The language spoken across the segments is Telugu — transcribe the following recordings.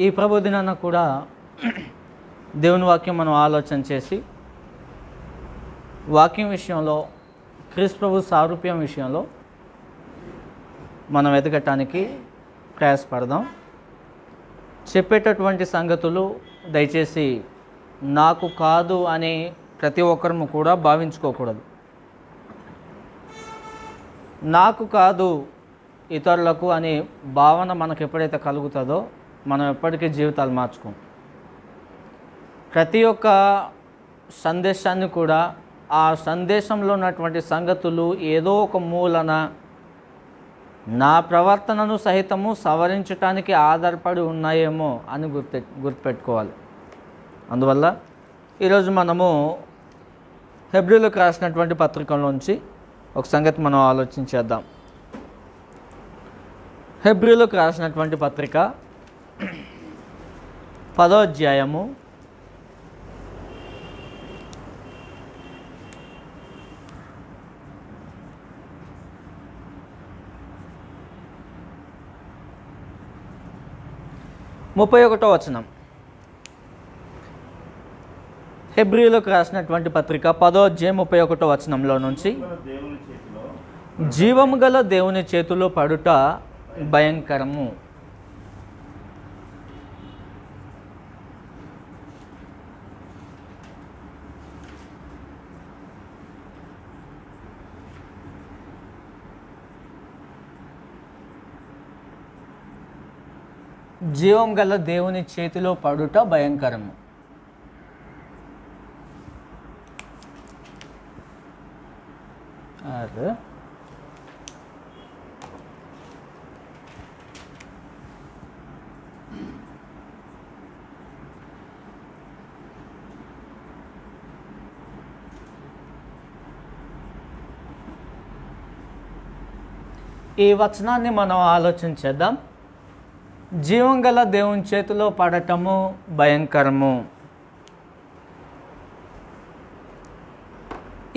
ఈ ప్రభు దినాన కూడా దేవుని వాక్యం మనం ఆలోచన చేసి వాక్యం విషయంలో క్రీస్తు ప్రభు సారూప్యం విషయంలో మనం ఎదగటానికి ప్రయాసపడదాం. చెప్పేటటువంటి సంగతులు దయచేసి నాకు కాదు అని ప్రతి ఒక్కరము కూడా భావించుకోకూడదు. నాకు కాదు ఇతరులకు అనే భావన మనకు ఎప్పుడైతే కలుగుతుందో మనం ఎప్పటికీ జీవితాలు మార్చుకోం. ప్రతి ఒక్క సందేశాన్ని కూడా ఆ సందేశంలో ఉన్నటువంటి సంగతులు ఏదో ఒక మూలన నా ప్రవర్తనను సహితము సవరించడానికి ఆధారపడి ఉన్నాయేమో అని గుర్తుపెట్టుకోవాలి. అందువల్ల ఈరోజు మనము హెబ్రీలకు రాసినటువంటి పత్రికలోంచి ఒక సంగతి మనం ఆలోచించేద్దాం. హెబ్రీలకు రాసినటువంటి పత్రిక 10వ అధ్యాయము 31వ వచనం. హెబ్రీలకు రాసినటువంటి పత్రిక 10వ అధ్యాయం 31వ వచనంలో నుంచి, జీవము గల దేవుని చేతిలో పడుట భయంకరము. జీవం గల దేవుని చేతిలో పడుట భయంకరము. ఈ వచనాన్ని మనం ఆలోచించేద్దాం. జీవం గల దేవుని చేతిలో పడటము భయంకరము.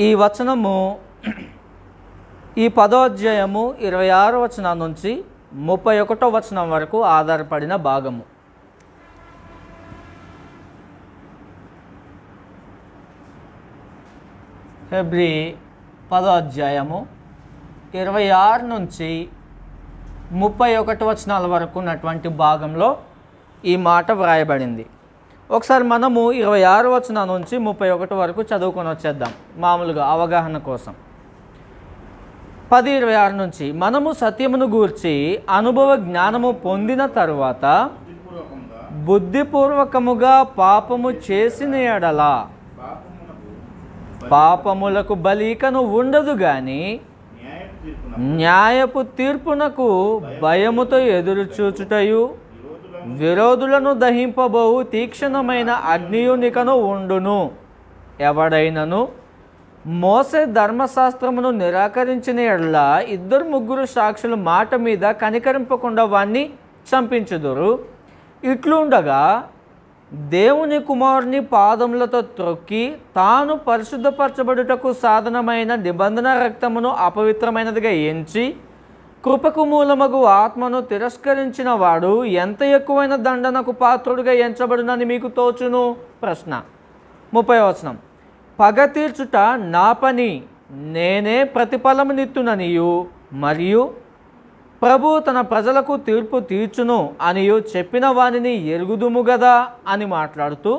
ఈ వచనము ఈ 10వ అధ్యాయము 26వ వచనం నుంచి 31వ వచనం వరకు ఆధారపడిన భాగము. హెబ్రీ 10వ అధ్యాయము 26 నుంచి 31 వచనాల వరకు ఉన్నటువంటి భాగంలో ఈ మాట వ్రాయబడింది. ఒకసారి మనము 26 వచనం నుంచి 31 వరకు చదువుకొని వచ్చేద్దాం మామూలుగా అవగాహన కోసం. 10:26 నుంచి, మనము సత్యమును గూర్చి అనుభవ జ్ఞానము పొందిన తరువాత బుద్ధిపూర్వకముగా పాపము చేసిన ఎడల పాపములకు బలికను ఉండదు గాని న్యాయపు తీర్పునకు భయముతో ఎదురు చూచుటయు విరోధులను దహింపబోవు తీక్షణమైన అగ్నియునికను ఉండును. ఎవడైనను మోసే ధర్మశాస్త్రమును నిరాకరించిన ఎడల 2-3 సాక్షుల మాట మీద కనికరింపకుండా వాణ్ణి చంపించుదురు. ఇట్లుండగా దేవుని కుమారుని పాదములతో త్రొక్కి తాను పరిశుద్ధపరచబడుటకు సాధనమైన నిబంధన రక్తమును అపవిత్రమైనదిగా ఎంచి కృపకు మూలమగు ఆత్మను తిరస్కరించిన వాడు ఎంత ఎక్కువైన దండనకు పాత్రుడిగా ఎంచబడునని మీకు తోచును? ప్రశ్న. 30వ వచనం, పగ తీర్చుట నా పని, నేనే ప్రతిఫలమునిత్తుననియు మరియు ప్రభు తన ప్రజలకు తీర్పు తీర్చును అనియు చెప్పిన వానిని ఎరుగుదుము గదా అని మాట్లాడుతూ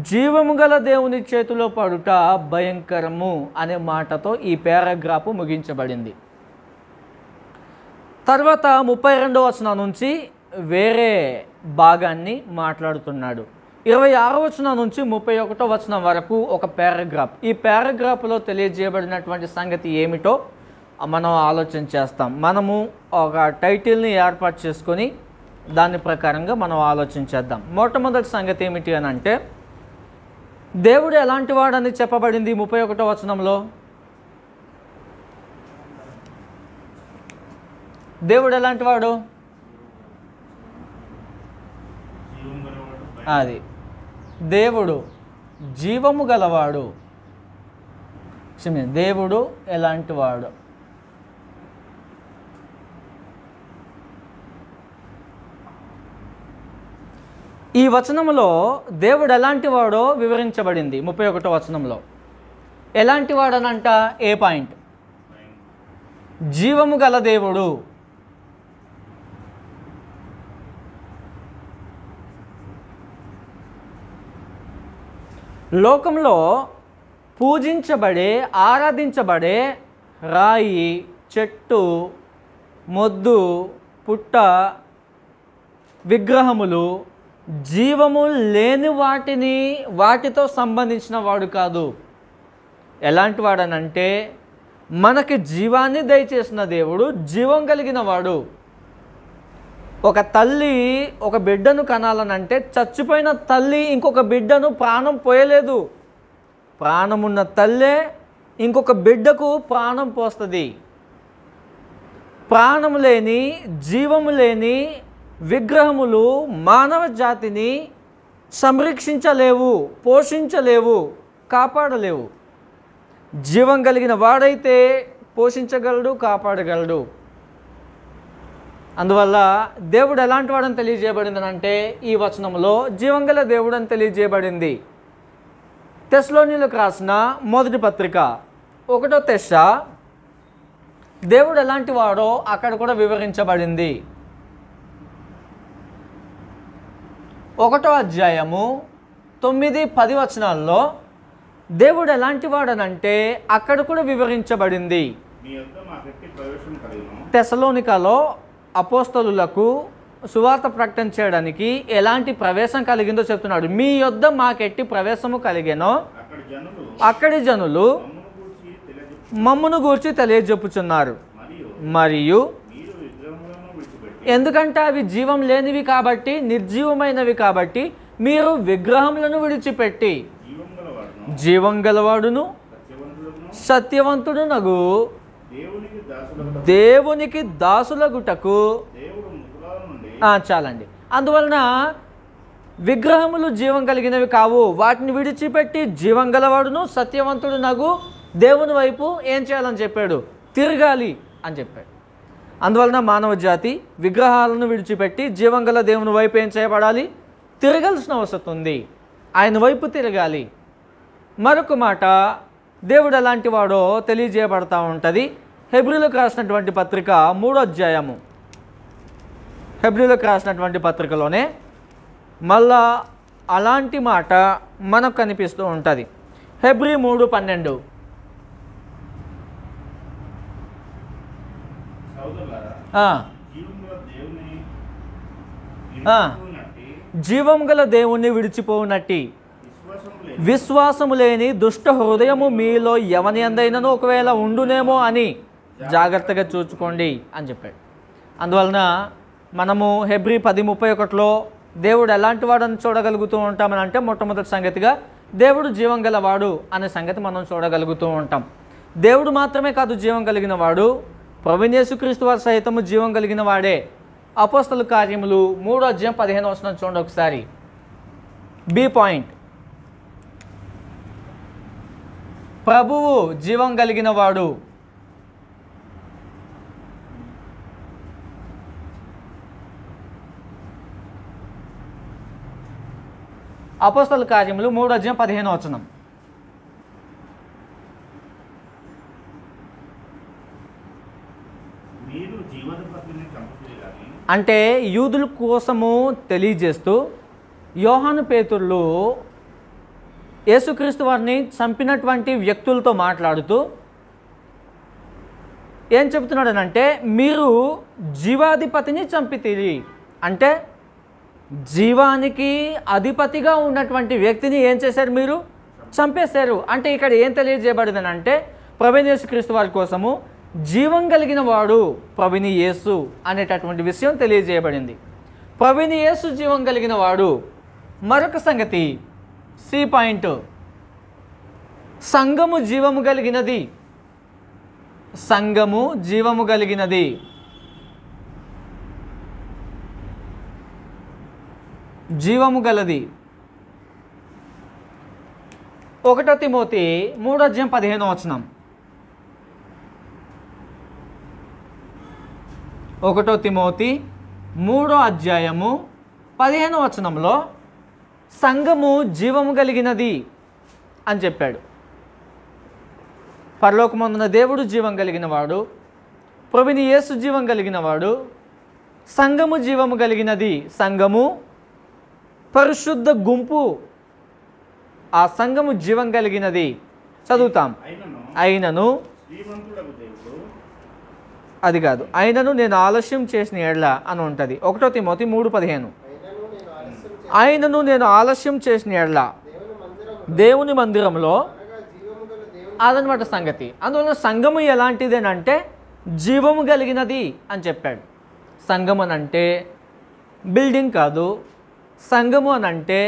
జీవము గల దేవుని చేతిలో పడుట భయంకరము అనే మాటతో ఈ పారాగ్రాఫ్ ముగించబడింది. తర్వాత 32వ వచనం నుంచి వేరే భాగాన్ని మాట్లాడుతున్నాడు. 26వ వచనం నుంచి 31వ వచనం వరకు ఒక పారాగ్రాఫ్. ఈ పారాగ్రాఫ్లో తెలియజేయబడినటువంటి సంగతి ఏమిటో మనం ఆలోచన చేస్తాం. మనము ఒక టైటిల్ని ఏర్పాటు చేసుకొని దాని ప్రకారంగా మనం ఆలోచించేద్దాం. మొట్టమొదటి సంగతి ఏమిటి అని అంటే, దేవుడు ఎలాంటి వాడని చెప్పబడింది 31వ వచనంలో. దేవుడు ఎలాంటి వాడు? అది దేవుడు జీవము గలవాడు. దేవుడు ఎలాంటి వాడు? ఈ వచనంలో దేవుడు ఎలాంటి వాడో వివరించబడింది. 31వ వచనంలో ఎలాంటి వాడనంట? ఏ పాయింట్? జీవము గల దేవుడు. లోకంలో పూజించబడే, ఆరాధించబడే రాయి, చెట్టు, మొద్దు, పుట్ట, విగ్రహములు జీవము లేని వాటితో సంబంధించిన వాడు కాదు. ఎలాంటి వాడనంటే మనకి జీవాన్ని దయచేసిన దేవుడు, జీవం కలిగిన వాడు. ఒక తల్లి ఒక బిడ్డను కనాలనంటే చచ్చిపోయిన తల్లి ఇంకొక బిడ్డను ప్రాణం పోయలేదు. ప్రాణమున్న తల్లే ఇంకొక బిడ్డకు ప్రాణం పోస్తుంది. ప్రాణం లేని, జీవము లేని విగ్రహములు మానవ జాతిని సంరక్షించలేవు, పోషించలేవు, కాపాడలేవు. జీవం కలిగిన వాడైతే పోషించగలడు, కాపాడగలడు. అందువల్ల దేవుడు ఎలాంటి వాడని తెలియజేయబడింది అంటే ఈ వచనంలో జీవం గల దేవుడు అని తెలియజేయబడింది. తెస్సలోనీయులకు రాసిన మొదటి పత్రిక 1వ తెస్స దేవుడు ఎలాంటి వాడో అక్కడ కూడా వివరించబడింది. 1వ అధ్యాయము 9-10 వచనాల్లో దేవుడు ఎలాంటి వాడనంటే అక్కడ కూడా వివరించబడింది. తెస్సలోనికలో అపోస్తలులకు సువార్త ప్రకటన చేయడానికి ఎలాంటి ప్రవేశం కలిగిందో చెప్తున్నాడు. మీ యొద్ద మాకెట్టి ప్రవేశము కలిగేనో అక్కడి జనులు మమ్మును గూర్చి తెలియజెప్పుచున్నారు. మరియు ఎందుకంటే అవి జీవం లేనివి కాబట్టి, నిర్జీవమైనవి కాబట్టి మీరు విగ్రహములను విడిచిపెట్టి జీవం గలవాడును సత్యవంతుడునగు దేవునికి దాసులగుటకు చాలండి. అందువలన విగ్రహములు జీవం కలిగినవి కావు. వాటిని విడిచిపెట్టి జీవం గలవాడును సత్యవంతుడునగు దేవుని వైపు ఏం చేయాలని చెప్పాడు? తిరగాలి అని చెప్పాడు. అందువలన మానవ జాతి విగ్రహాలను విడిచిపెట్టి జీవం గల దేవుని వైపు ఏం చేయబడాలి? తిరగాల్సిన అవసరం ఉంది. ఆయన వైపు తిరగాలి. మరొక మాట, దేవుడు ఎలాంటి వాడో తెలియజేయబడతా ఉంటుంది. హెబ్రీలకు రాసినటువంటి పత్రిక 3వ అధ్యాయము, హెబ్రీలకు రాసినటువంటి పత్రికలోనే మళ్ళా అలాంటి మాట మనకు కనిపిస్తూ ఉంటుంది. హెబ్రీ 3:12 జీవం గల దేవుణ్ణి విడిచిపోనట్టి విశ్వాసము లేని దుష్ట హృదయము మీలో ఎవని అందైనను ఒకవేళ ఉండునేమో అని జాగ్రత్తగా చూసుకోండి అని చెప్పాడు. అందువలన మనము హెబ్రీ 10:31లో దేవుడు ఎలాంటి వాడని చూడగలుగుతూ ఉంటామని అంటే మొట్టమొదటి సంగతిగా దేవుడు జీవం గలవాడు అనే సంగతి మనం చూడగలుగుతూ ఉంటాం. దేవుడు మాత్రమే కాదు జీవం కలిగిన వాడు, ప్రభువైన యేసుక్రీస్తు వారు సైతము జీవం కలిగిన వాడే. అపోస్తల కార్యములు 3వ అధ్యాయం 15వ వచనం చూడండి ఒకసారి. బి పాయింట్, ప్రభువు జీవం కలిగిన వాడు. అపోస్తల కార్యములు 3వ అధ్యాయం 15వ వచనం. అంటే యూదుల కోసము తెలియజేస్తూ యోహాను పేతురులు యేసుక్రీస్తు వారిని చంపినటువంటి వ్యక్తులతో మాట్లాడుతూ ఏం చెప్తున్నాడనంటే, మీరు జీవాధిపతిని చంపితిరి. అంటే జీవానికి అధిపతిగా ఉన్నటువంటి వ్యక్తిని ఏం చేశారు? మీరు చంపేశారు. అంటే ఇక్కడ ఏం తెలియజేయబడిందనంటే ప్రభువైన యేసుక్రీస్తు వారి కోసము జీవం కలిగిన వాడు ప్రభువైన యేసు అనేటటువంటి విషయం తెలియజేయబడింది. ప్రభువైన యేసు జీవం కలిగిన వాడు. మరొక సంగతి, సి పాయింట్, సంఘము జీవము కలిగినది. సంఘము జీవము కలిగినది. జీవము గలది. 1 తిమోతి 3వ అధ్యాయం 15వ వచనం. 1 తిమోతి 3వ అధ్యాయము 15వ వచనంలో సంఘము జీవము కలిగినది అని చెప్పాడు. పరలోకమందున దేవుడు జీవం కలిగిన వాడు, ప్రభుని యేసు జీవం కలిగిన వాడు, సంఘము జీవము కలిగినది. సంఘము పరిశుద్ధ గుంపు, ఆ సంఘము జీవం కలిగినది. చదువుతాం. అయినను అది కాదు, అయినను నేను ఆలస్యం చేసిన ఎడల అని ఉంటుంది. 1 తిమోతి 3:15. అయినను నేను ఆలస్యం చేసిన ఎడల దేవుని మందిరంలో, అదనమాట సంగతి. అందువలన సంఘము ఎలాంటిది అని అంటే జీవము కలిగినది అని చెప్పాడు. సంఘం అని అంటే బిల్డింగ్ కాదు. సంఘము అని అంటే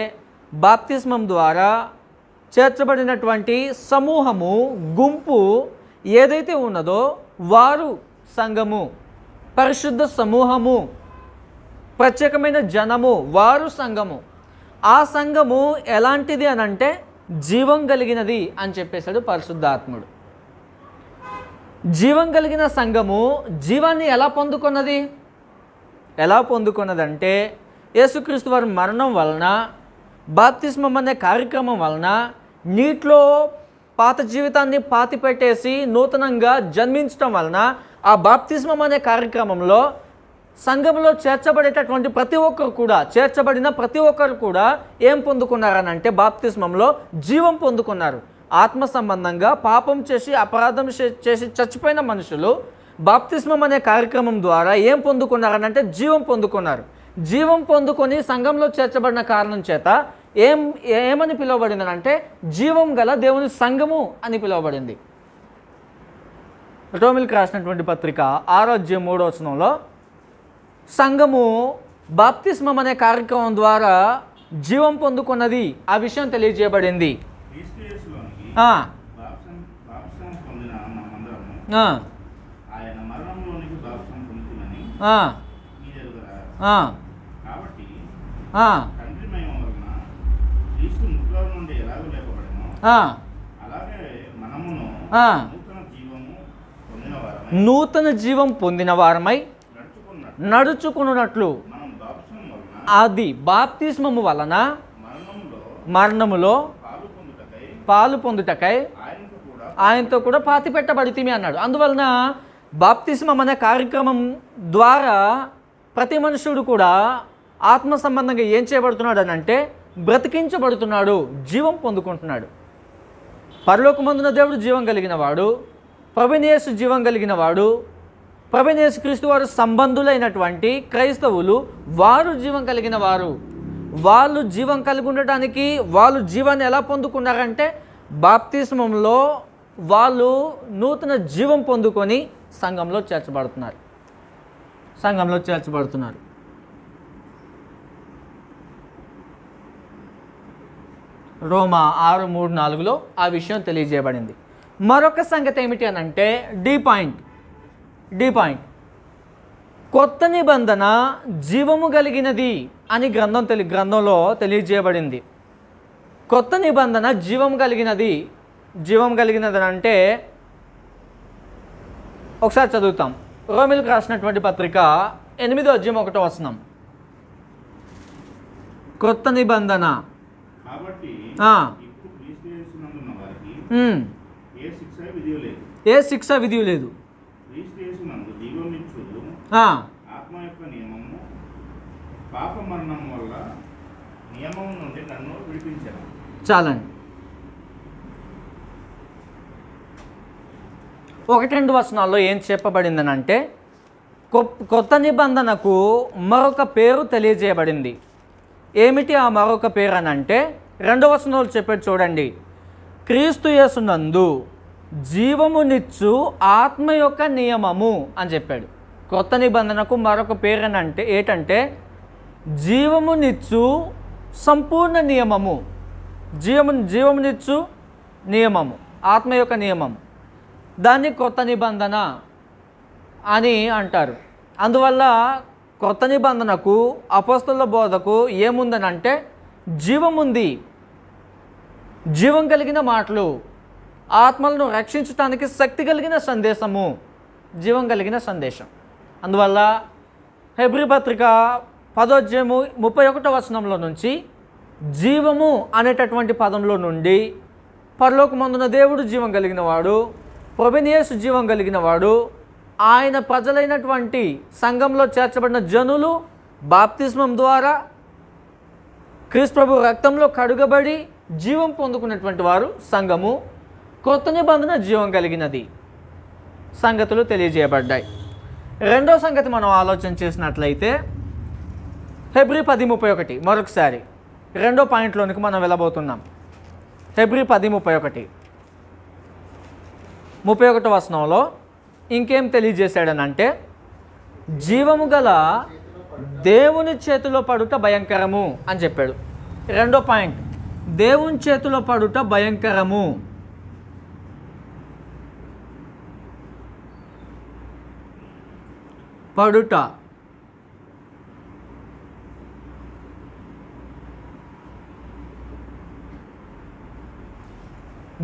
బాప్తిస్మం ద్వారా చేర్చబడినటువంటి సమూహము, గుంపు ఏదైతే ఉన్నదో వారు సంఘము. పరిశుద్ధ సమూహము, ప్రత్యేకమైన జనము, వారు సంఘము. ఆ సంఘము ఎలాంటిది అని అంటే జీవం కలిగినది అని చెప్పేశాడు పరిశుద్ధాత్ముడు. జీవం కలిగిన సంఘము జీవాన్ని ఎలా పొందుకున్నది? ఎలా పొందుకున్నదంటే యేసుక్రీస్తు వారి మరణం వలన, బాప్తిస్మం అనే కార్యక్రమం వలన నీటిలో పాత జీవితాన్ని పాతిపెట్టేసి నూతనంగా జన్మించడం వలన ఆ బాప్తిస్మం అనే కార్యక్రమంలో సంఘంలో చేర్చబడేటటువంటి ప్రతి ఒక్కరు కూడా, చేర్చబడిన ప్రతి ఒక్కరు కూడా ఏం పొందుకున్నారనంటే బాప్తిస్మంలో జీవం పొందుకున్నారు. ఆత్మ సంబంధంగా పాపం చేసి, అపరాధం చేసి చచ్చిపోయిన మనుషులు బాప్తిస్మం అనే కార్యక్రమం ద్వారా ఏం పొందుకున్నారనంటే జీవం పొందుకున్నారు. జీవం పొందుకొని సంఘంలో చేర్చబడిన కారణం చేత ఏమని పిలువబడిందనంటే జీవం గల దేవుని సంఘము అని పిలువబడింది. రోమిల్కి రాసినటువంటి పత్రిక 6:3 సంఘము బాప్తిస్మం అనే కార్యక్రమం ద్వారా జీవం పొందుకున్నది, ఆ విషయం తెలియజేయబడింది. నూతన జీవం పొందిన వారమై నడుచుకున్నట్లు, అది బాప్తిస్మము వలన మరణములో పాలు పొందుటకై ఆయనతో కూడా పాతి పెట్టబడితిమి అన్నాడు. అందువలన బాప్తిస్మం అనే కార్యక్రమం ద్వారా ప్రతి మనుషుడు కూడా ఆత్మ సంబంధంగా ఏం చేయబడుతున్నాడు అని అంటే బ్రతికించబడుతున్నాడు, జీవం పొందుకుంటున్నాడు. పరలోకమందున దేవుడు జీవం కలిగిన వాడు, ప్రభువైన యేసు జీవం కలిగిన వాడు, ప్రభువైన యేసు క్రీస్తు వారు సంబంధులైనటువంటి క్రైస్తవులు వారు జీవం కలిగిన వారు. వాళ్ళు జీవం కలిగి ఉండటానికి వాళ్ళు జీవాన్ని ఎలా పొందుకున్నారంటే బాప్తిస్మంలో వాళ్ళు నూతన జీవం పొందుకొని సంఘంలో చేర్చబడుతున్నారు. రోమా 6:3-4 ఆ విషయం తెలియజేయబడింది. మరొక సంగతి ఏమిటి అని అంటే డి పాయింట్, కొత్త నిబంధన జీవము కలిగినది అని గ్రంథంలో తెలియజేయబడింది. కొత్త నిబంధన జీవం కలిగినది అని అంటే ఒకసారి చదువుతాం. రోమిల్కి రాసినటువంటి పత్రిక 8:1 కొత్త నిబంధన ఏ శిక్ష విధి లేదు. చాలండి. 1-2 వచనాల్లో ఏం చెప్పబడిందనంటే కొత్త నిబంధనకు మరొక పేరు తెలియజేయబడింది. ఏమిటి ఆ మరొక పేరు అని అంటే 2వ వచనంలో చెప్పాడు చూడండి, క్రీస్తు యేసునందు జీవమునిచ్చు ఆత్మ యొక్క నియమము అని చెప్పాడు. కొత్త నిబంధనకు మరొక పేరు అని అంటే ఏంటంటే జీవమునిచ్చు సంపూర్ణ నియమము, జీవమునిచ్చు నియమము, ఆత్మ యొక్క నియమము, దాన్ని కొత్త నిబంధన అని అంటారు. అందువల్ల కొత్త నిబంధనకు అపోస్తలుల బోధకు ఏముందని అంటే జీవం ఉంది, జీవం కలిగిన మాటలు, ఆత్మలను రక్షించడానికి శక్తి కలిగిన సందేశము, జీవం కలిగిన సందేశం. అందువల్ల హెబ్రీ పత్రిక 10:31 నుంచి జీవము అనేటటువంటి పదంలో నుండి పరలోకమందున దేవుడు జీవం కలిగిన వాడు, ప్రభువైన యేసు జీవం కలిగిన వాడు, ఆయన ప్రజలైనటువంటి సంఘంలో చేర్చబడిన జనులు బాప్తిస్మం ద్వారా క్రీస్తు ప్రభు రక్తంలో కడుగబడి జీవం పొందుకున్నటువంటి వారు సంఘము. కొత్త నిబంధన జీవం కలిగినది సంగతులు తెలియజేయబడ్డాయి. రెండో సంగతి మనం ఆలోచన చేసినట్లయితే హెబ్రీ 10:31 మరొకసారి రెండో పాయింట్లోనికి మనం వెళ్ళబోతున్నాం. హెబ్రీ 10:31 వచనంలో ఇంకేం తెలియజేశాడనంటే, జీవము గల దేవుని చేతిలో పడుట భయంకరము అని చెప్పాడు. రెండో పాయింట్, దేవుని చేతిలో పడుట భయంకరము. పడుట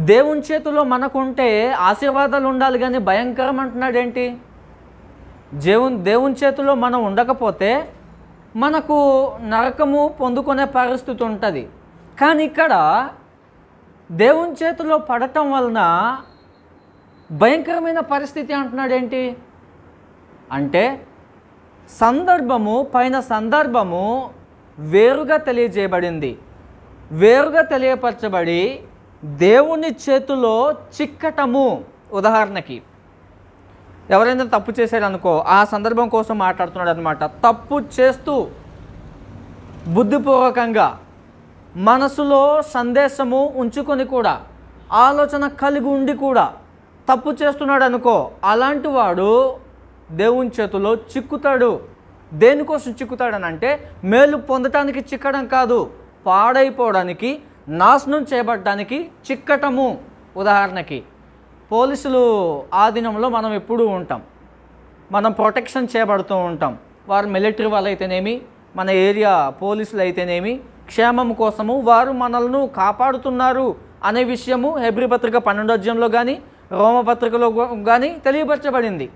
దేవుని చేతిలో మనకుంటే ఆశీర్వాదాలు ఉండాలి, కానీ భయంకరం అంటున్నాడు ఏంటి? దేవుని చేతిలో మనం ఉండకపోతే మనకు నరకము పొందుకునే పరిస్థితి ఉంటుంది. కానీ ఇక్కడ దేవుని చేతిలో పడటం వలన భయంకరమైన పరిస్థితి అంటున్నాడు ఏంటి అంటే, సందర్భము వేరుగా తెలియజేయబడింది. వేరుగా తెలియపరచబడి దేవుని చేతిలో చిక్కటము. ఉదాహరణకి ఎవరైనా తప్పు చేశారనుకో, ఆ సందర్భం కోసం మాట్లాడుతున్నాడు అనమాట. తప్పు చేస్తూ బుద్ధిపూర్వకంగా మనసులో సందేశము ఉంచుకొని కూడా, ఆలోచన కలిగి ఉండి కూడా తప్పు చేస్తున్నాడు అనుకో, అలాంటి వాడు దేవుని చేతిలో చిక్కుతాడు. దేనికోసం చిక్కుతాడనంటే, మేలు పొందటానికి చిక్కడం కాదు, పాడైపోవడానికి, నాశనం చేయబడటానికి చిక్కటము. ఉదాహరణకి పోలీసులు ఆధీనంలో మనం ఎప్పుడూ ఉంటాం, మనం ప్రొటెక్షన్ చేయబడుతూ ఉంటాం. వారు మిలిటరీ వాళ్ళు అయితేనేమి, మన ఏరియా పోలీసులు అయితేనేమి, క్షేమం కోసము వారు మనల్ని కాపాడుతున్నారు అనే విషయము హెబ్రీ పత్రిక 12వ అధ్యాయంలో కానీ రోమపత్రికలో కానీ తెలియపరచబడింది.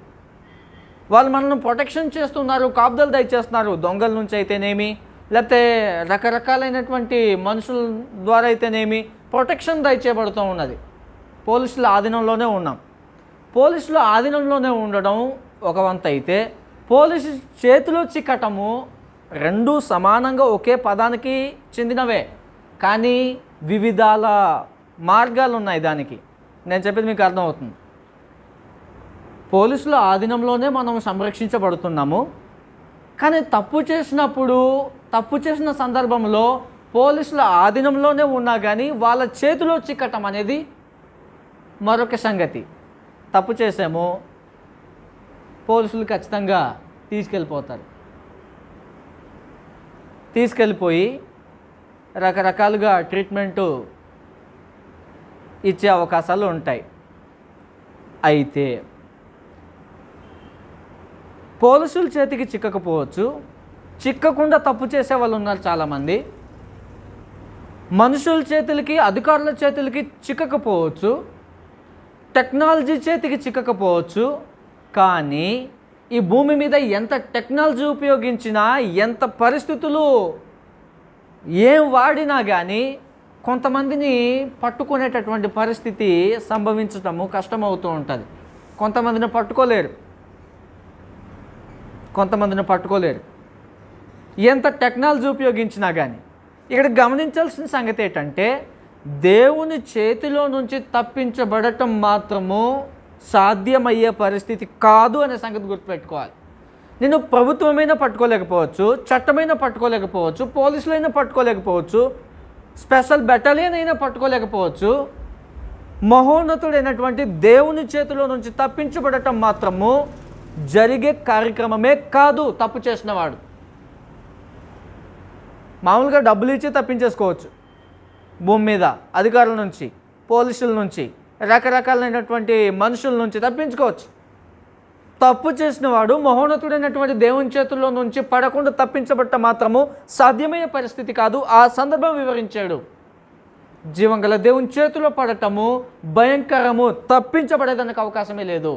వాళ్ళు మనల్ని ప్రొటెక్షన్ చేస్తున్నారు, కాపుదలు దయచేస్తున్నారు. దొంగల నుంచి అయితేనేమి, లేకపోతే రకరకాలైనటువంటి మనుషుల ద్వారా అయితేనేమి ప్రొటెక్షన్ దయచేయబడుతూ ఉన్నది. పోలీసుల ఆధీనంలోనే ఉన్నాం. పోలీసుల ఆధీనంలోనే ఉండడం ఒక వంత అయితే, పోలీసు చేతిలో చిక్కటము రెండూ సమానంగా ఒకే పదానికి చెందినవే, కానీ వివిధాల మార్గాలు ఉన్నాయి దానికి. నేను చెప్పేది మీకు అర్థమవుతుంది. పోలీసుల ఆధీనంలోనే మనం సంరక్షించబడుతున్నాము, కానీ తప్పు చేసిన సందర్భంలో పోలీసుల ఆధీనంలోనే ఉన్నా కానీ వాళ్ళ చేతిలో చిక్కటం అనేది మరొక సంగతి. తప్పు చేసాము, పోలీసులు ఖచ్చితంగా తీసుకెళ్ళిపోయి రకరకాలుగా ట్రీట్మెంటు ఇచ్చే అవకాశాలు ఉంటాయి. అయితే పోలీసుల చేతికి చిక్కకపోవచ్చు, చిక్కకుండా తప్పు చేసే వాళ్ళు ఉన్నారు చాలామంది. మనుషుల చేతులకి, అధికారుల చేతులకి చిక్కకపోవచ్చు, టెక్నాలజీ చేతికి చిక్కకపోవచ్చు. కానీ ఈ భూమి మీద ఎంత టెక్నాలజీ ఉపయోగించినా, ఎంత పరిస్థితులు ఏం వాడినా కానీ కొంతమందిని పట్టుకునేటటువంటి పరిస్థితి సంభవించటము కష్టమవుతూ ఉంటుంది. కొంతమందిని పట్టుకోలేరు ఎంత టెక్నాలజీ ఉపయోగించినా కానీ. ఇక్కడ గమనించాల్సిన సంగతి ఏంటంటే, దేవుని చేతిలో నుంచి తప్పించబడటం మాత్రము సాధ్యమయ్యే పరిస్థితి కాదు అనే సంగతి గుర్తుపెట్టుకోవాలి. నేను ప్రభుత్వమైనా పట్టుకోలేకపోవచ్చు, చట్టమైనా పట్టుకోలేకపోవచ్చు, పోలీసులైనా పట్టుకోలేకపోవచ్చు, స్పెషల్ బెటాలియన్ అయినా పట్టుకోలేకపోవచ్చు. మహోన్నతుడైనటువంటి దేవుని చేతిలో నుంచి తప్పించబడటం మాత్రము జరిగే కార్యక్రమమే కాదు. తప్పు చేసినవాడు మామూలుగా డబ్బులు ఇచ్చి తప్పించేసుకోవచ్చు, భూమి మీద అధికారుల నుంచి, పోలీసుల నుంచి, రకరకాలైనటువంటి మనుషుల నుంచి తప్పించుకోవచ్చు. తప్పు చేసిన వాడు మహోన్నతుడైనటువంటి దేవుని చేతుల్లో నుంచి పడకుండా తప్పించబడటం మాత్రము సాధ్యమయ్యే పరిస్థితి కాదు. ఆ సందర్భం వివరించాడు. జీవంగల దేవుని చేతిలో పడటము భయంకరము, తప్పించబడేదానికి అవకాశమే లేదు.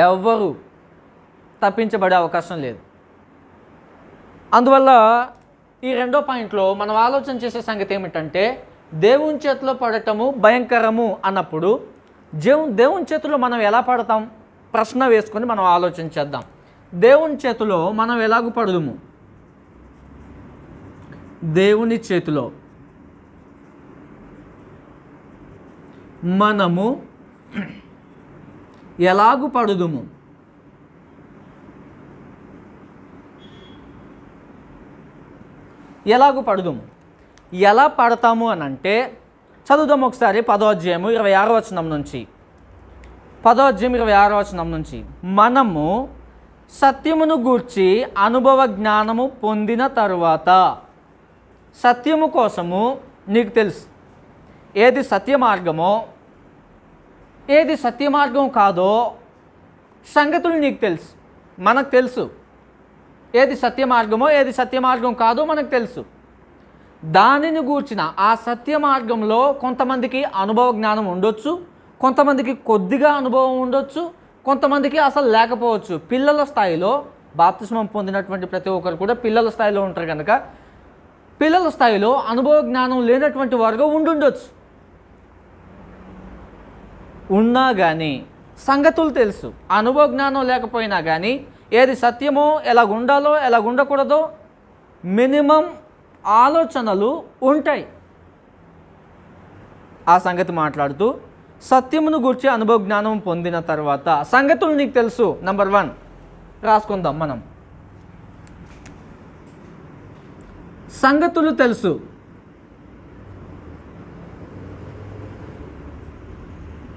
ఎవ్వరూ తప్పించబడే అవకాశం లేదు. అందువల్ల ఈ రెండో పాయింట్లో మనం ఆలోచన చేసే సంగతి ఏమిటంటే దేవుని చేతిలో పడటము భయంకరము అన్నప్పుడు దేవుని చేతిలో మనం ఎలా పడతాం ప్రశ్న వేసుకొని మనం ఆలోచన చేద్దాం. దేవుని చేతిలో మనం ఎలాగూ పడదుము? దేవుని చేతిలో మనము ఎలాగూ పడుదుము? ఎలాగూ పడుదుము? ఎలా పడతాము అని అంటే చదువుదాం ఒకసారి 10వ అధ్యాయము 26వ వచనం నుంచి. 10వ అధ్యాయం 26వ వచనం నుంచి, మనము సత్యమును గూర్చి అనుభవ జ్ఞానము పొందిన తరువాత, సత్యము కోసము నీకు తెలుసు ఏది సత్య మార్గమో ఏది సత్య మార్గం కాదో సంగతులు నీకు తెలుసు, మనకు తెలుసు. ఏది సత్య మార్గమో ఏది సత్య మార్గం కాదో మనకు తెలుసు. దానిని గూర్చిన ఆ సత్య మార్గంలో కొంతమందికి అనుభవ జ్ఞానం ఉండొచ్చు, కొంతమందికి కొద్దిగా అనుభవం ఉండొచ్చు, కొంతమందికి అసలు లేకపోవచ్చు. పిల్లల స్థాయిలో బాప్తిస్మం పొందినటువంటి ప్రతి ఒక్కరు కూడా పిల్లల స్థాయిలో ఉంటారు కనుక పిల్లల స్థాయిలో అనుభవ జ్ఞానం లేనటువంటి వారుగా ఉండుండొచ్చు. ఉన్నా కానీ సంగతులు తెలుసు. అనుభవ జ్ఞానం లేకపోయినా కానీ ఏది సత్యమో ఎలా ఉండాలో ఎలా ఉండకూడదో మినిమం ఆలోచనలు ఉంటాయి. ఆ సంగతి మాట్లాడుతూ సత్యమును గూర్చి అనుభవ జ్ఞానం పొందిన తర్వాత సంగతులు నీకు తెలుసు. నెంబర్ 1 రాసుకుందాం మనం. సంగతులు తెలుసు.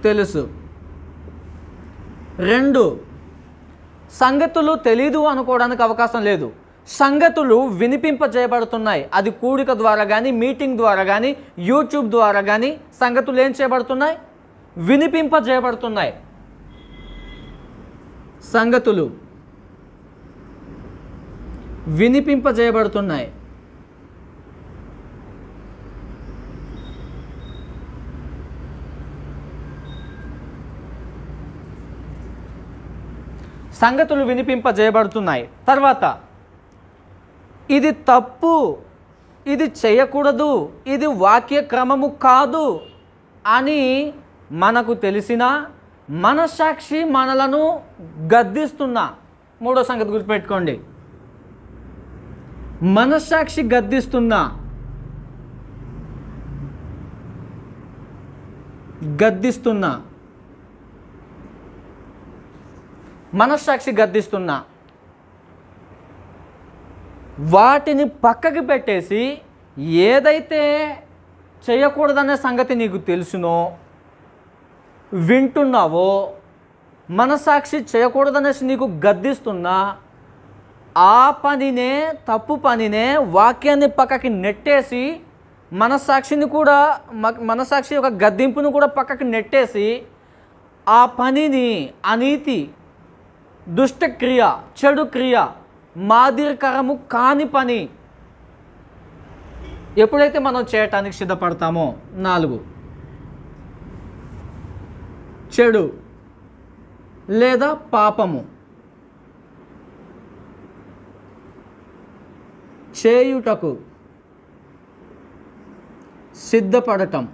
తెలుసు. 2 సంగతులు తెలీదు అనుకోవడానికి అవకాశం లేదు. సంగతులు వినిపింపజేయబడుతున్నాయి. అది కూడిక ద్వారా కానీ మీటింగ్ ద్వారా కానీ యూట్యూబ్ ద్వారా కానీ సంగతులు ఏం చేయబడుతున్నాయి? వినిపింపజేయబడుతున్నాయి. సంగతులు వినిపింపజేయబడుతున్నాయి. సంగతులు వినిపింపజేయబడుతున్నాయి. తర్వాత ఇది తప్పు, ఇది చేయకూడదు, ఇది వాక్య క్రమము కాదు అని మనకు తెలిసినా మనస్సాక్షి మనలను గద్దిస్తున్నా. 3వ సంగతి గుర్తుపెట్టుకోండి. మనస్సాక్షి గద్దిస్తున్నా. మనస్సాక్షి గద్దిస్తున్నా. వాటిని పక్కకి పెట్టేసి ఏదైతే చేయకూడదనే సంగతి నీకు తెలుసునో వింటున్నావో, మనస్సాక్షి చేయకూడదనేసి నీకు గద్దిస్తున్నా, ఆ పనినే తప్పు పనినే వాక్యాన్ని పక్కకి నెట్టేసి మనస్సాక్షి యొక్క గద్దింపును కూడా పక్కకి నెట్టేసి ఆ పనిని అనీతి, దుష్టక్రియ, చెడు క్రియ, మాదిరికరము కాని పని ఎప్పుడైతే మనం చేయటానికి సిద్ధపడతామో 4 చెడు లేదా పాపము చేయుటకు సిద్ధపడటం.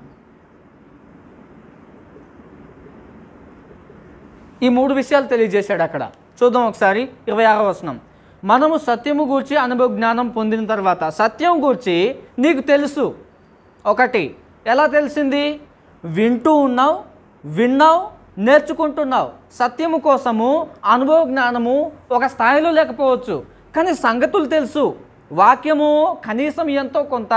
ఈ 3 విషయాలు తెలియజేశాడు అక్కడ. చూద్దాం ఒకసారి 26వ వచనం. మనము సత్యము గూర్చి అనుభవ జ్ఞానం పొందిన తర్వాత, సత్యం గూర్చి నీకు తెలుసు. 1 ఎలా తెలిసింది? విన్నావు, నేర్చుకుంటున్నావు. సత్యము కోసము అనుభవ జ్ఞానము ఒక స్థాయిలో లేకపోవచ్చు, కానీ సంగతులు తెలుసు. వాక్యము కనీసం ఎంతో కొంత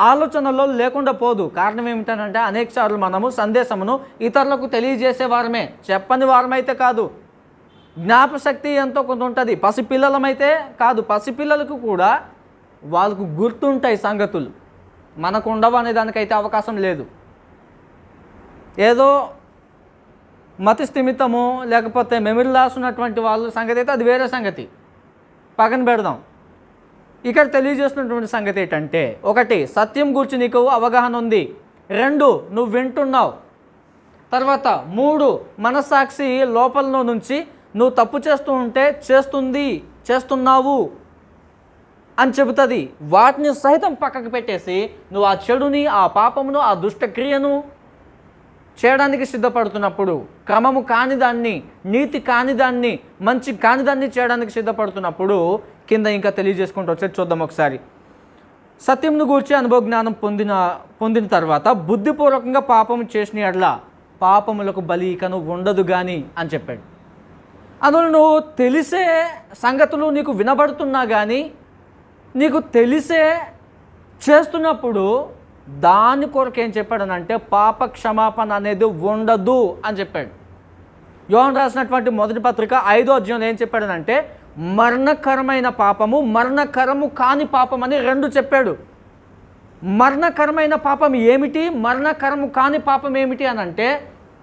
ఆలోచనలో లేకుండా పోదు. కారణం ఏమిటంటే అనేక సార్లు మనము సందేశమును ఇతరులకు తెలియజేసేవారమే, చెప్పని వారమైతే కాదు. జ్ఞాపశక్తి ఎంతో కొంత ఉంటుంది. పసిపిల్లలమైతే కాదు, పసిపిల్లలకు కూడా వాళ్ళకు గుర్తుంటాయి సంగతులు, మనకు ఉండవు అనే దానికైతే అవకాశం లేదు. ఏదో మతి స్థిమితము లేకపోతే మెమరీ లాస్ ఉన్నటువంటి వాళ్ళ సంగతి అయితే అది వేరే సంగతి, పక్కన పెడదాం. ఇక్కడ తెలియజేస్తున్నటువంటి సంగతి ఏంటంటే 1 సత్యం గురించి నీకు అవగాహన ఉంది, 2 నువ్వు వింటున్నావు, తర్వాత 3 మనస్సాక్షి లోపల నుంచి నువ్వు తప్పు చేస్తూ ఉంటే చేస్తున్నావు అని చెబుతుంది. వాటిని సైతం పక్కకు పెట్టేసి నువ్వు ఆ చెడుని, ఆ పాపమును, ఆ దుష్టక్రియను చేయడానికి సిద్ధపడుతున్నప్పుడు, క్రమము కాని దాన్ని, నీతి కాని దాన్ని, మంచి కాని దాన్ని చేయడానికి సిద్ధపడుతున్నప్పుడు కింద ఇంకా తెలియజేసుకుంటూ వచ్చేది చూద్దాం ఒకసారి. సత్యంను గూర్చి అనుభవ జ్ఞానం పొందిన తర్వాత బుద్ధిపూర్వకంగా పాపము చేసిన ఎడల పాపములకు బలి ఇకను ఉండదు కానీ అని చెప్పాడు. అందువల్ల నువ్వు తెలిసే సంగతులు నీకు వినబడుతున్నా కానీ నీకు తెలిసే చేస్తున్నప్పుడు దాని కొరకు ఏం చెప్పాడనంటే పాప క్షమాపణ అనేది ఉండదు అని చెప్పాడు. యోహాను రాసినటువంటి మొదటి పత్రిక 5వ అధ్యాయంలో ఏం చెప్పాడనంటే మరణకరమైన పాపము, మరణకరము కాని పాపం అని 2 చెప్పాడు. మరణకరమైన పాపం ఏమిటి, మరణకరము కాని పాపం ఏమిటి అని అంటే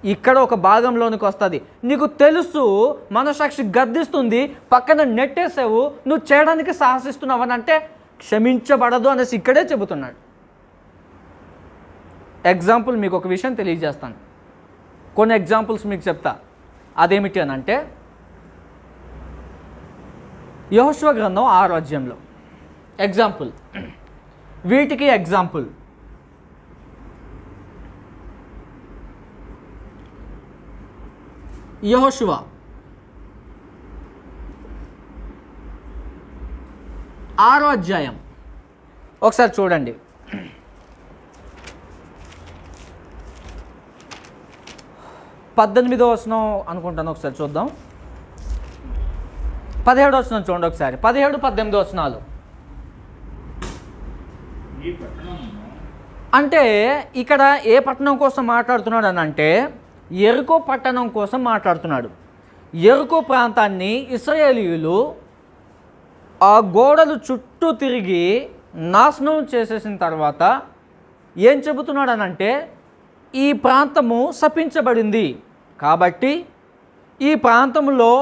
ఇక్కడ ఒక భాగంలోనికి వస్తుంది. నీకు తెలుసు, మనసాక్షి గద్దిస్తుంది, పక్కన నెట్టేసావు, నువ్వు చేయడానికి సాహసిస్తున్నావు అని అంటే క్షమించబడదు అనేసి ఇక్కడే చెబుతున్నాడు. ఎగ్జాంపుల్ మీకు ఒక విషయం తెలియజేస్తాను, కొన్ని ఎగ్జాంపుల్స్ మీకు చెప్తా. అదేమిటి అని అంటే యెహోషువ గ్రంథం 6వ అధ్యాయంలో ఎగ్జాంపుల్, వీటికి ఎగ్జాంపుల్ యెహోషువ 6వ అధ్యాయం ఒకసారి చూడండి. 18వ వచనం అనుకుంటాను, ఒకసారి చూద్దాం. 17వ వచనం చూడండి ఒకసారి. 17, 18 వచనాలు అంటే ఇక్కడ ఏ పట్టణం కోసం మాట్లాడుతున్నాడు అని అంటే యెరికో పట్టణం కోసం మాట్లాడుతున్నాడు. యెరికో ప్రాంతాన్ని ఇశ్రాయేలీయులు ఆ గోడలు చుట్టూ తిరిగి నాశనం చేసేసిన తర్వాత ఏం చెబుతున్నాడు అనంటే ఈ ప్రాంతము శపించబడింది కాబట్టి ఈ ప్రాంతంలో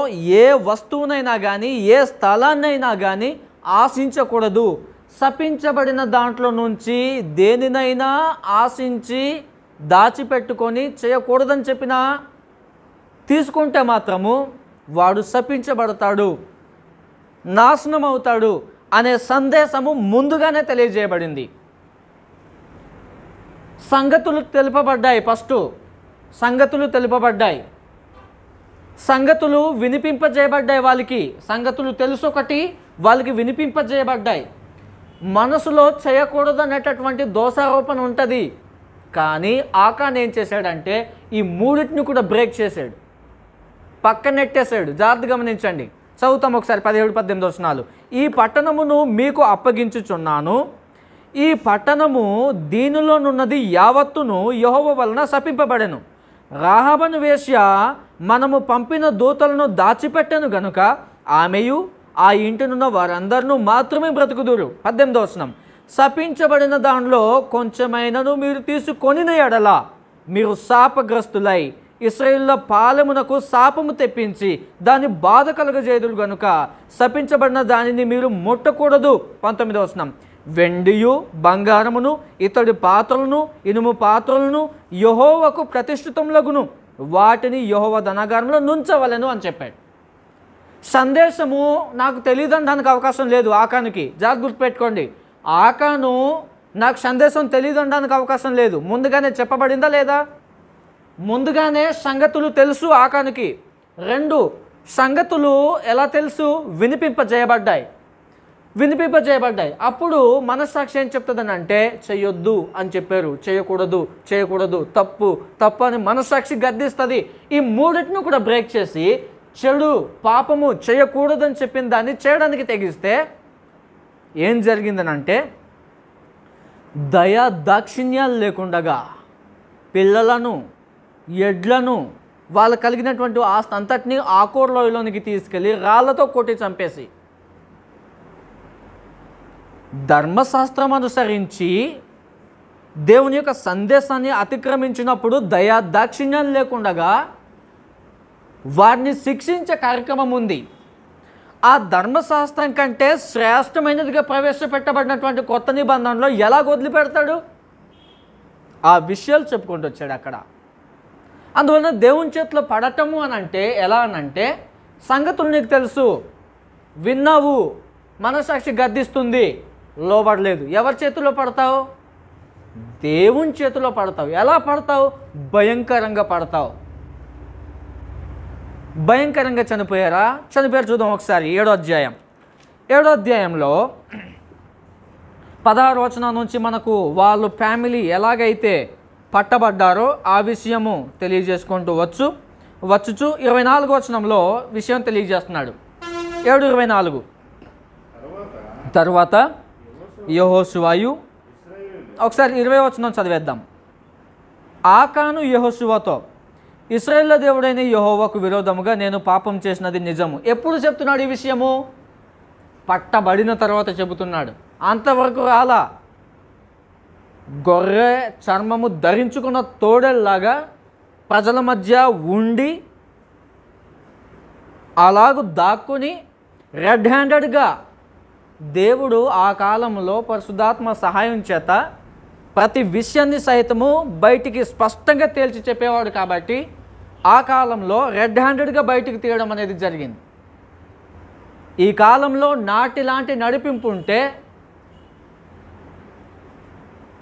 ఏ వస్తువునైనా కానీ ఏ స్థలాన్నైనా కానీ ఆశించకూడదు. శపించబడిన దాంట్లో నుంచి దేనినైనా ఆశించి దాచిపెట్టుకొని చేయకూడదని చెప్పినా తీసుకుంటే మాత్రము వాడు శపించబడతాడు, నాశనం అవుతాడు అనే సందేశము ముందుగానే తెలియజేయబడింది. సంగతులు తెలుపబడ్డాయి. ఫస్ట్ సంగతులు తెలుపబడ్డాయి, సంగతులు వినిపింపజేయబడ్డాయి. వాళ్ళకి సంగతులు తెలుసు, ఒకటి వాళ్ళకి వినిపింపజేయబడ్డాయి. మనసులో చేయకూడదు అనేటటువంటి దోషారోపణ ఉంటుంది. కానీ ఆకాన్ ఏం చేశాడంటే ఈ మూడింటిని కూడా బ్రేక్ చేశాడు, పక్కనెట్టేశాడు. జాగ్రత్త గమనించండి, చదువుతాం ఒకసారి. 17, 18 వచనాలు. ఈ పట్టణమును మీకు అప్పగించుచున్నాను, ఈ పట్టణము దీనిలోనున్నది యావత్తును యెహోవా వలన శపింపబడెను. రాహాబను వేశ్య మనము పంపిన దూతలను దాచిపెట్టెను గనుక ఆమెయు ఆ ఇంటినున్న వారందరినూ మాత్రమే బ్రతుకుదురు. 18వ వచనం. శపించబడిన దానిలో కొంచెమైనను మీరు తీసుకొనిన ఎడల మీరు శాపగ్రస్తులై ఇశ్రాయేలు పాలెమునకు శాపము తెప్పించి దాని బాధ కలుగజేయుదురు గనుక శపించబడిన దానిని మీరు ముట్టకూడదు. 19వ వచనం. వెండియు బంగారమును ఇతడి పాత్రలను ఇనుము పాత్రలను యెహోవాకు ప్రతిష్ఠితములగును, వాటిని యెహోవా ధనాగారంలో నుంచవలెను అని చెప్పాడు. సందేశము నాకు తెలియదనడానికి అవకాశం లేదు ఆకానుకి. జాగ్రత్త గుర్తుపెట్టుకోండి, ఆకాను నాకు సందేశం తెలియదనడానికి అవకాశం లేదు. ముందుగానే చెప్పబడిందా లేదా? ముందుగానే సంగతులు తెలుసు ఆకానుకి. 2 సంగతులు ఎలా తెలుసు? వినిపింపజేయబడ్డాయి. అప్పుడు మనస్సాక్షి ఏం చెప్తుందని అంటే చెయ్యొద్దు అని చెప్పారు, చేయకూడదు, తప్పు అని మనస్సాక్షి గద్దిస్తుంది. ఈ మూడింటిని కూడా బ్రేక్ చేసి చెడు, పాపము చేయకూడదని చెప్పిన దాన్ని చేయడానికి తెగిస్తే ఏం జరిగిందనంటే దయా దాక్షిణ్యాలు లేకుండగా పిల్లలను, ఎడ్లను, వాళ్ళు కలిగినటువంటి ఆస్తి అంతటినీ ఆకోర్ లోయలోనికి తీసుకెళ్ళి రాళ్లతో కొట్టి చంపేసి ధర్మశాస్త్రం అనుసరించి దేవుని యొక్క సందేశాన్ని అతిక్రమించినప్పుడు దయా దాక్షిణ్యం లేకుండగా వారిని శిక్షించే కార్యక్రమం ఉంది. ఆ ధర్మశాస్త్రం కంటే శ్రేష్టమైనదిగా ప్రవేశపెట్టబడినటువంటి కొత్త నిబంధనలో ఎలా వదిలిపెడతాడు? ఆ విషయాలు చెప్పుకుంటూ వచ్చాడు అక్కడ. అందువలన దేవుని చేతిలో పడటము అని అంటే ఎలా అనంటే సంగతులు నీకు తెలుసు, విన్నావు, మనస్సాక్షి గద్దిస్తుంది, లోబడలేదు. ఎవరి చేతిలో పడతావు? దేవుని చేతిలో పడతావు. ఎలా పడతావు? భయంకరంగా పడతావు. భయంకరంగా చనిపోయారా? చనిపోయారు. చూద్దాం ఒకసారి 7వ అధ్యాయం. 7వ అధ్యాయంలో 16వ వచనం నుంచి మనకు వాళ్ళు ఫ్యామిలీ ఎలాగైతే పట్టబడ్డారో ఆ విషయము తెలియజేసుకుంటూ వచ్చుచు 24వ వచనంలో విషయం తెలియజేస్తున్నాడు. 7:24 తరువాత యెహోషువయు, ఒకసారి 20వ వచనం చదివేద్దాం. ఆకాను యెహోషువతో, ఇశ్రాయేలు దేవుడైన యెహోవాకు విరోధముగా నేను పాపం చేసినది నిజము. ఎప్పుడు చెప్తున్నాడు ఈ విషయము? పట్టబడిన తర్వాత చెబుతున్నాడు. అంతవరకు రాలా. గొర్రె చర్మము ధరించుకున్న తోడేల్లాగా ప్రజల మధ్య ఉండి అలాగూ దాక్కుని రెడ్ హ్యాండెడ్గా దేవుడు ఆ కాలంలో పరిశుద్ధాత్మ సహాయం చేత ప్రతి విషయాన్ని సైతము బయటికి స్పష్టంగా తేల్చి చెప్పేవాడు. కాబట్టి ఆ కాలంలో రెడ్ హ్యాండెడ్గా బయటికి తీయడం అనేది జరిగింది. ఈ కాలంలో నాటిలాంటి నడిపింపు ఉంటే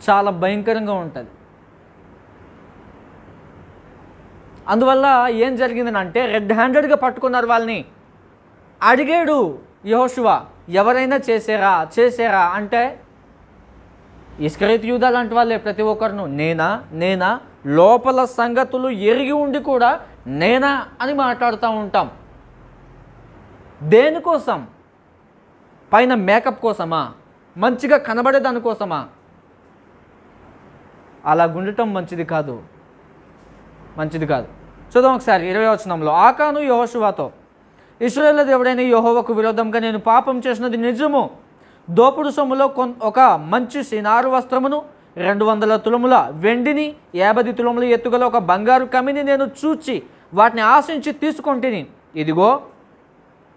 చాలా భయంకరంగా ఉంటుంది. అందువల్ల ఏం జరిగిందనంటే రెడ్ హ్యాండెడ్గా పట్టుకున్నారు వాళ్ళని. అడిగాడు యెహోషువ, ఎవరైనా చేశారా అంటే ఇస్కరియోతు యూదా లాంటి వాళ్ళే ప్రతి ఒక్కరును నేనా లోపల సంగతులు ఎరిగి ఉండి కూడా నేనా అని మాట్లాడుతూ ఉంటాం. దేనికోసం? పైన మేకప్ కోసమా? మంచిగా కనబడే దానికోసమా? అలా గుండటం మంచిది కాదు. చూద్దాం ఒకసారి 20వ వచనంలో. ఆకాను యెహోషువతో, ఇశ్రాయేలు దేవుడైన యెహోవాకు విరోధంగా నేను పాపం చేసినది నిజము. దోపుడు సొమ్ములో ఒక మంచి సినారు వస్త్రమును, 200 తులముల వెండిని, 50 తులముల ఎత్తుగల ఒక బంగారు కమిని నేను చూచి వాటిని ఆశించి తీసుకొంటిని. ఇదిగో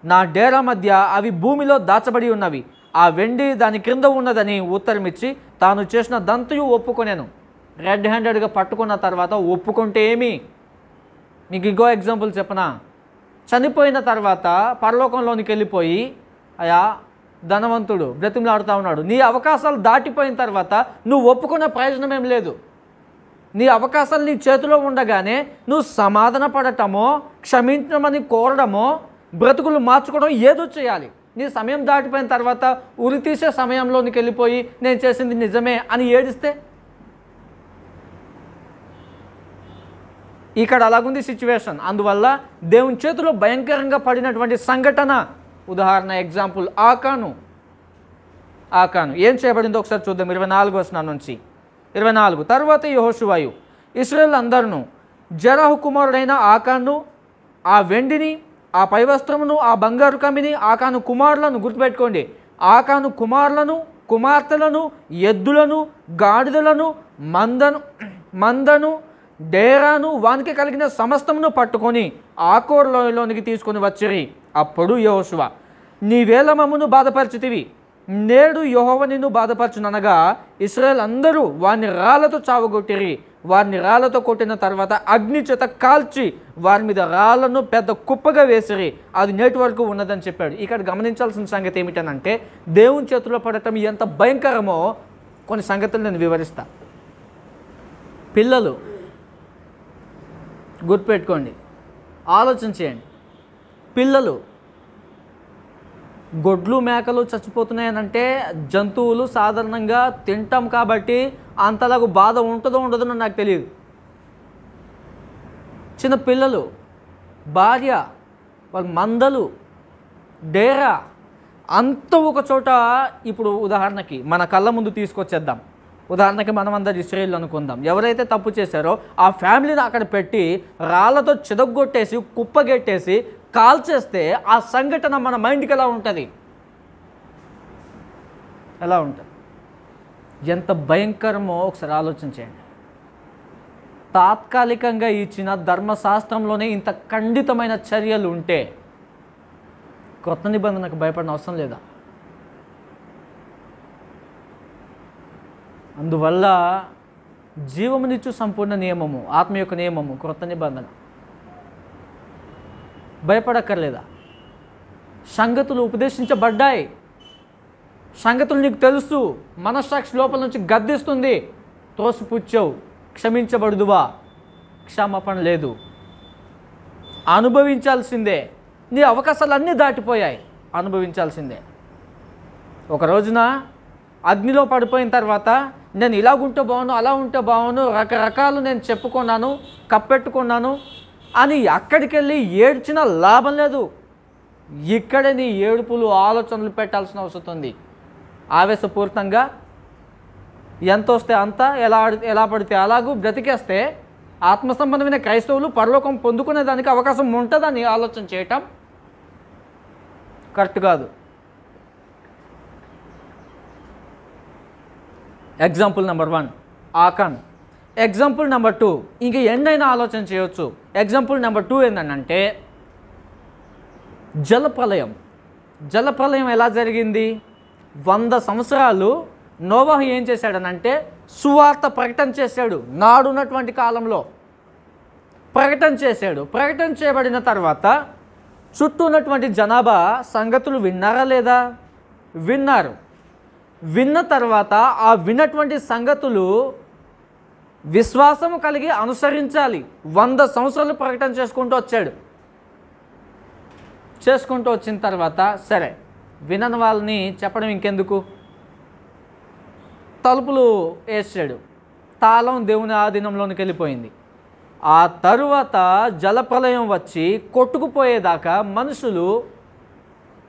నా డేరా మధ్య అవి భూమిలో దాచబడి ఉన్నవి. ఆ వెండి దాని క్రింద ఉన్నదని ఉత్తరమిచ్చి తాను చేసిన దంతయు ఒప్పుకొనేను. రెడ్ హ్యాండెడ్గా పట్టుకున్న తర్వాత ఒప్పుకుంటే ఏమి? మీకు ఇంకో ఎగ్జాంపుల్ చెప్పనా? చనిపోయిన తర్వాత పరలోకంలోనికి వెళ్ళిపోయి అయా ధనవంతుడు బ్రతిమలాడుతూ ఉన్నాడు. నీ అవకాశాలు దాటిపోయిన తర్వాత నువ్వు ఒప్పుకునే ప్రయోజనం ఏం లేదు. నీ అవకాశాలు నీ చేతిలో ఉండగానే నువ్వు సమాధాన పడటమో, క్షమించమని కోరడమో, బ్రతుకులు మార్చుకోవడం ఏదో చేయాలి. నీ సమయం దాటిపోయిన తర్వాత ఉరి తీసే సమయంలోనికి వెళ్ళిపోయి నేను చేసింది నిజమే అని ఏడిస్తే, ఇక్కడ అలాగుంది సిచ్యువేషన్. అందువల్ల దేవుని చేతిలో భయంకరంగా పడినటువంటి సంఘటన, ఉదాహరణ ఎగ్జాంపుల్ ఆకాను ఏం చేయబడిందో ఒకసారి చూద్దాం. 24వ వచనం నుంచి 24. తరువాత యెహోషువయు ఇశ్రాయేలు అందరూ జెరహు కుమారుడైన ఆకాను, ఆ వెండిని, ఆ పై వస్త్రమును, ఆ బంగారు కమిని, ఆకాను కుమారులను, గుర్తుపెట్టుకోండి, ఆకాను కుమారులను, కుమార్తెలను, ఎద్దులను, గాడిదలను, మందను, డేరాను, వానికి కలిగిన సమస్తమును పట్టుకొని ఆకోర్ లోయలోనికి తీసుకొని వచ్చిరి. అప్పుడు యెహోషువ, నీవేళ మమ్మును బాధపరిచితివి, నేడు యెహోవా నిన్ను బాధపరచుననగా ఇశ్రాయేలు అందరూ వారిని రాళ్లతో చావగొట్టిరి. వారిని రాళ్లతో కొట్టిన తర్వాత అగ్ని చేత కాల్చి వారి మీద రాళ్లను పెద్ద కుప్పగా వేసిరి. అది నేటి వరకు ఉన్నదని చెప్పాడు. ఇక్కడ గమనించాల్సిన సంగతి ఏమిటనంటే దేవుని చేతిలో పడటం ఎంత భయంకరమో కొన్ని సంగతులు నేను వివరిస్తా. పిల్లలు గుర్తుపెట్టుకోండి, ఆలోచన చేయండి. పిల్లలు గొడ్లు మేకలు చచ్చిపోతున్నాయనంటే జంతువులు సాధారణంగా తింటాం కాబట్టి అంతలాగా బాధ ఉంటుందో ఉండదో నాకు తెలియదు. చిన్న పిల్లలు, భార్య, వాళ్ళ మందలు, డేరా అంత ఒక చోట. ఇప్పుడు ఉదాహరణకి మన కళ్ళ ముందు తీసుకొచ్చేద్దాం. ఉదాహరణకి మనమందరం ఇశ్రాయేలు అనుకుందాం. ఎవరైతే తప్పు చేశారో ఆ ఫ్యామిలీని అక్కడ పెట్టి రాళ్లతో చిదగొట్టేసి కుప్పగెట్టేసి కాల్చేస్తే ఆ సంఘటన మన మైండ్కి ఎలా ఉంటుంది? ఎంత భయంకరమో ఒకసారి ఆలోచించండి. తాత్కాలికంగా ఇచ్చిన ధర్మశాస్త్రంలోనే ఇంత ఖండితమైన చర్యలు ఉంటే కొత్త నిబంధనకు భయపడిన అవసరం లేదా? అందువల్ల జీవమునిచ్చు సంపూర్ణ నియమము, ఆత్మ యొక్క నియమము, క్రొత్త నిబంధన. భయపడక్కర్లేదా? సంగతులు ఉపదేశించబడ్డాయి, సంగతులు నీకు తెలుసు, మనస్సాక్షి లోపల నుంచి గద్దిస్తుంది, త్రోసిపుచ్చావు, క్షమించబడుదువా? క్షమాపణ లేదు, అనుభవించాల్సిందే. నీ అవకాశాలు అన్నీ దాటిపోయాయి, అనుభవించాల్సిందే. ఒక రోజున అగ్నిలో పడిపోయిన తర్వాత నేను ఇలా ఉంటే బాగును, అలా ఉంటే బాగును, రకరకాలు నేను చెప్పుకున్నాను, కప్పెట్టుకున్నాను అని అక్కడికి వెళ్ళి ఏడ్చినా లాభం లేదు. ఇక్కడే నీ ఏడుపులు, ఆలోచనలు పెట్టాల్సిన అవసరం ఉంది. ఆవేశపూరితంగా ఎంత వస్తే అంత, ఎలా పడితే అలాగూ బ్రతికేస్తే ఆత్మసంబంధమైన క్రైస్తవులు పరలోకం పొందుకునేదానికి అవకాశం ఉంటుందని ఆలోచన చేయటం కరెక్ట్ కాదు. Example number 1 Achan. Example number 2 ఇంక ఎన్నైనా ఆలోచన చేయవచ్చు. ఎగ్జాంపుల్ నెంబర్ 2 ఏంటంటే జలప్రలయం. జలప్రలయం ఎలా జరిగింది? 100 సంవత్సరాలు నోవాహు ఏం చేశాడనంటే సువార్త ప్రకటన చేశాడు. నాడున్నటువంటి కాలంలో ప్రకటన చేశాడు. ప్రకటన చేయబడిన తర్వాత చుట్టూ ఉన్నటువంటి జనాభా సంగతులు విన్నారా లేదా? విన్నారు. విన్న తర్వాత ఆ విన్నటువంటి సంగతులు విశ్వాసము కలిగి అనుసరించాలి. 100 సంవత్సరాలు ప్రకటన చేసుకుంటూ వచ్చాడు. చేసుకుంటూ వచ్చిన తర్వాత సరే, వినని వాళ్ళని చెప్పడం ఇంకెందుకు, తలుపులు వేసాడు. తాళం దేవుని ఆధీనంలోనికి వెళ్ళిపోయింది. ఆ తరువాత జలప్రలయం వచ్చి కొట్టుకుపోయేదాకా మనుషులు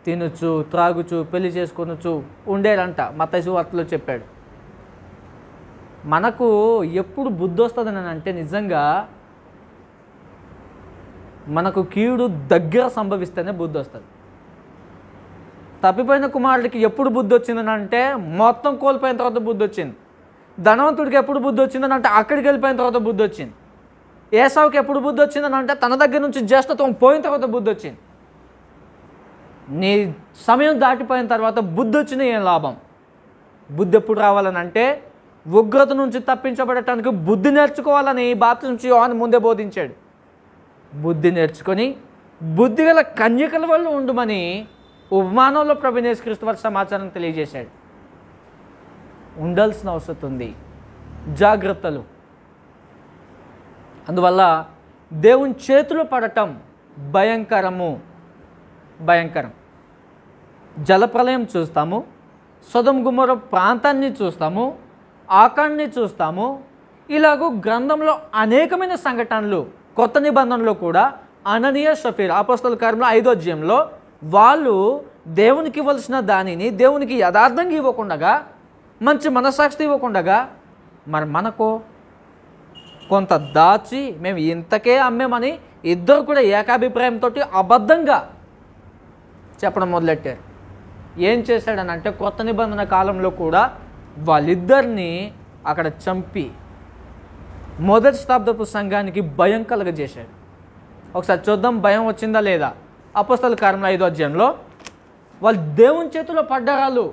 తినచ్చు, త్రాగుచు, పెళ్లి చేసుకొనొచ్చు ఉండేరంట. మత్తయి సువార్తలో చెప్పాడు. మనకు ఎప్పుడు బుద్ధి వస్తుందని అంటే నిజంగా మనకు కీడు దగ్గర సంభవిస్తేనే బుద్ధి వస్తుంది. తప్పిపోయిన కుమారుడికి ఎప్పుడు బుద్ధి వచ్చిందని అంటే మొత్తం కోల్పోయిన తర్వాత బుద్ధి వచ్చింది. ధనవంతుడికి ఎప్పుడు బుద్ధి వచ్చిందని అంటే అక్కడికి వెళ్ళిపోయిన తర్వాత బుద్ధి వచ్చింది. ఏసావుకి ఎప్పుడు బుద్ధి వచ్చిందని అంటే తన దగ్గర నుంచి జ్యేష్ఠత్వం పోయిన తర్వాత బుద్ధి వచ్చింది. నీ సమయం దాటిపోయిన తర్వాత బుద్ధి వచ్చిన ఏం లాభం? బుద్ధి ఎప్పుడు రావాలని అంటే ఉగ్రత నుంచి తప్పించబడటానికి బుద్ధి నేర్చుకోవాలని బాప్తిస్మం యోహాను ముందే బోధించాడు. బుద్ధి నేర్చుకొని బుద్ధిగల కన్యకల వల్ల ఉండమని ఉపమానంలో ప్రభువైన యేసుక్రీస్తు వారి సమాచారం తెలియజేశాడు. ఉండాల్సిన అవసరం ఉంది, జాగ్రత్తలు. అందువల్ల దేవుని చేతిలో పడటం భయంకరం. జలప్రలయం చూస్తాము, సొదొమ గొమొర్రా ప్రాంతాన్ని చూస్తాము, ఆకాన్ని చూస్తాము. ఇలాగూ గ్రంథంలో అనేకమైన సంఘటనలు. కొత్త నిబంధనలో కూడా అననీయ సఫీరా అపోస్తలుల కార్యములు 5వ అధ్యాయంలో వాళ్ళు దేవునికి ఇవ్వాల్సిన దానిని దేవునికి యథార్థంగా ఇవ్వకుండా, మంచి మనస్సాక్షి ఇవ్వకుండా, మరి మనకు కొంత దాచి మేము ఇంతకే అమ్మేమని ఇద్దరు కూడా ఏకాభిప్రాయంతో అబద్ధంగా చెప్పడం మొదలెట్టారు. ఏం చేశాడనంటే కొత్త నిబంధన కాలంలో కూడా వాళ్ళిద్దరిని అక్కడ చంపి మొదటి శతాబ్దపు సంఘానికి భయం కలగజేశాడు. ఒకసారి చూద్దాం భయం వచ్చిందా లేదా. అపోస్తలుల కార్యములు 5వ అధ్యాయంలో వాళ్ళు దేవుని చేతిలో పడ్డారు.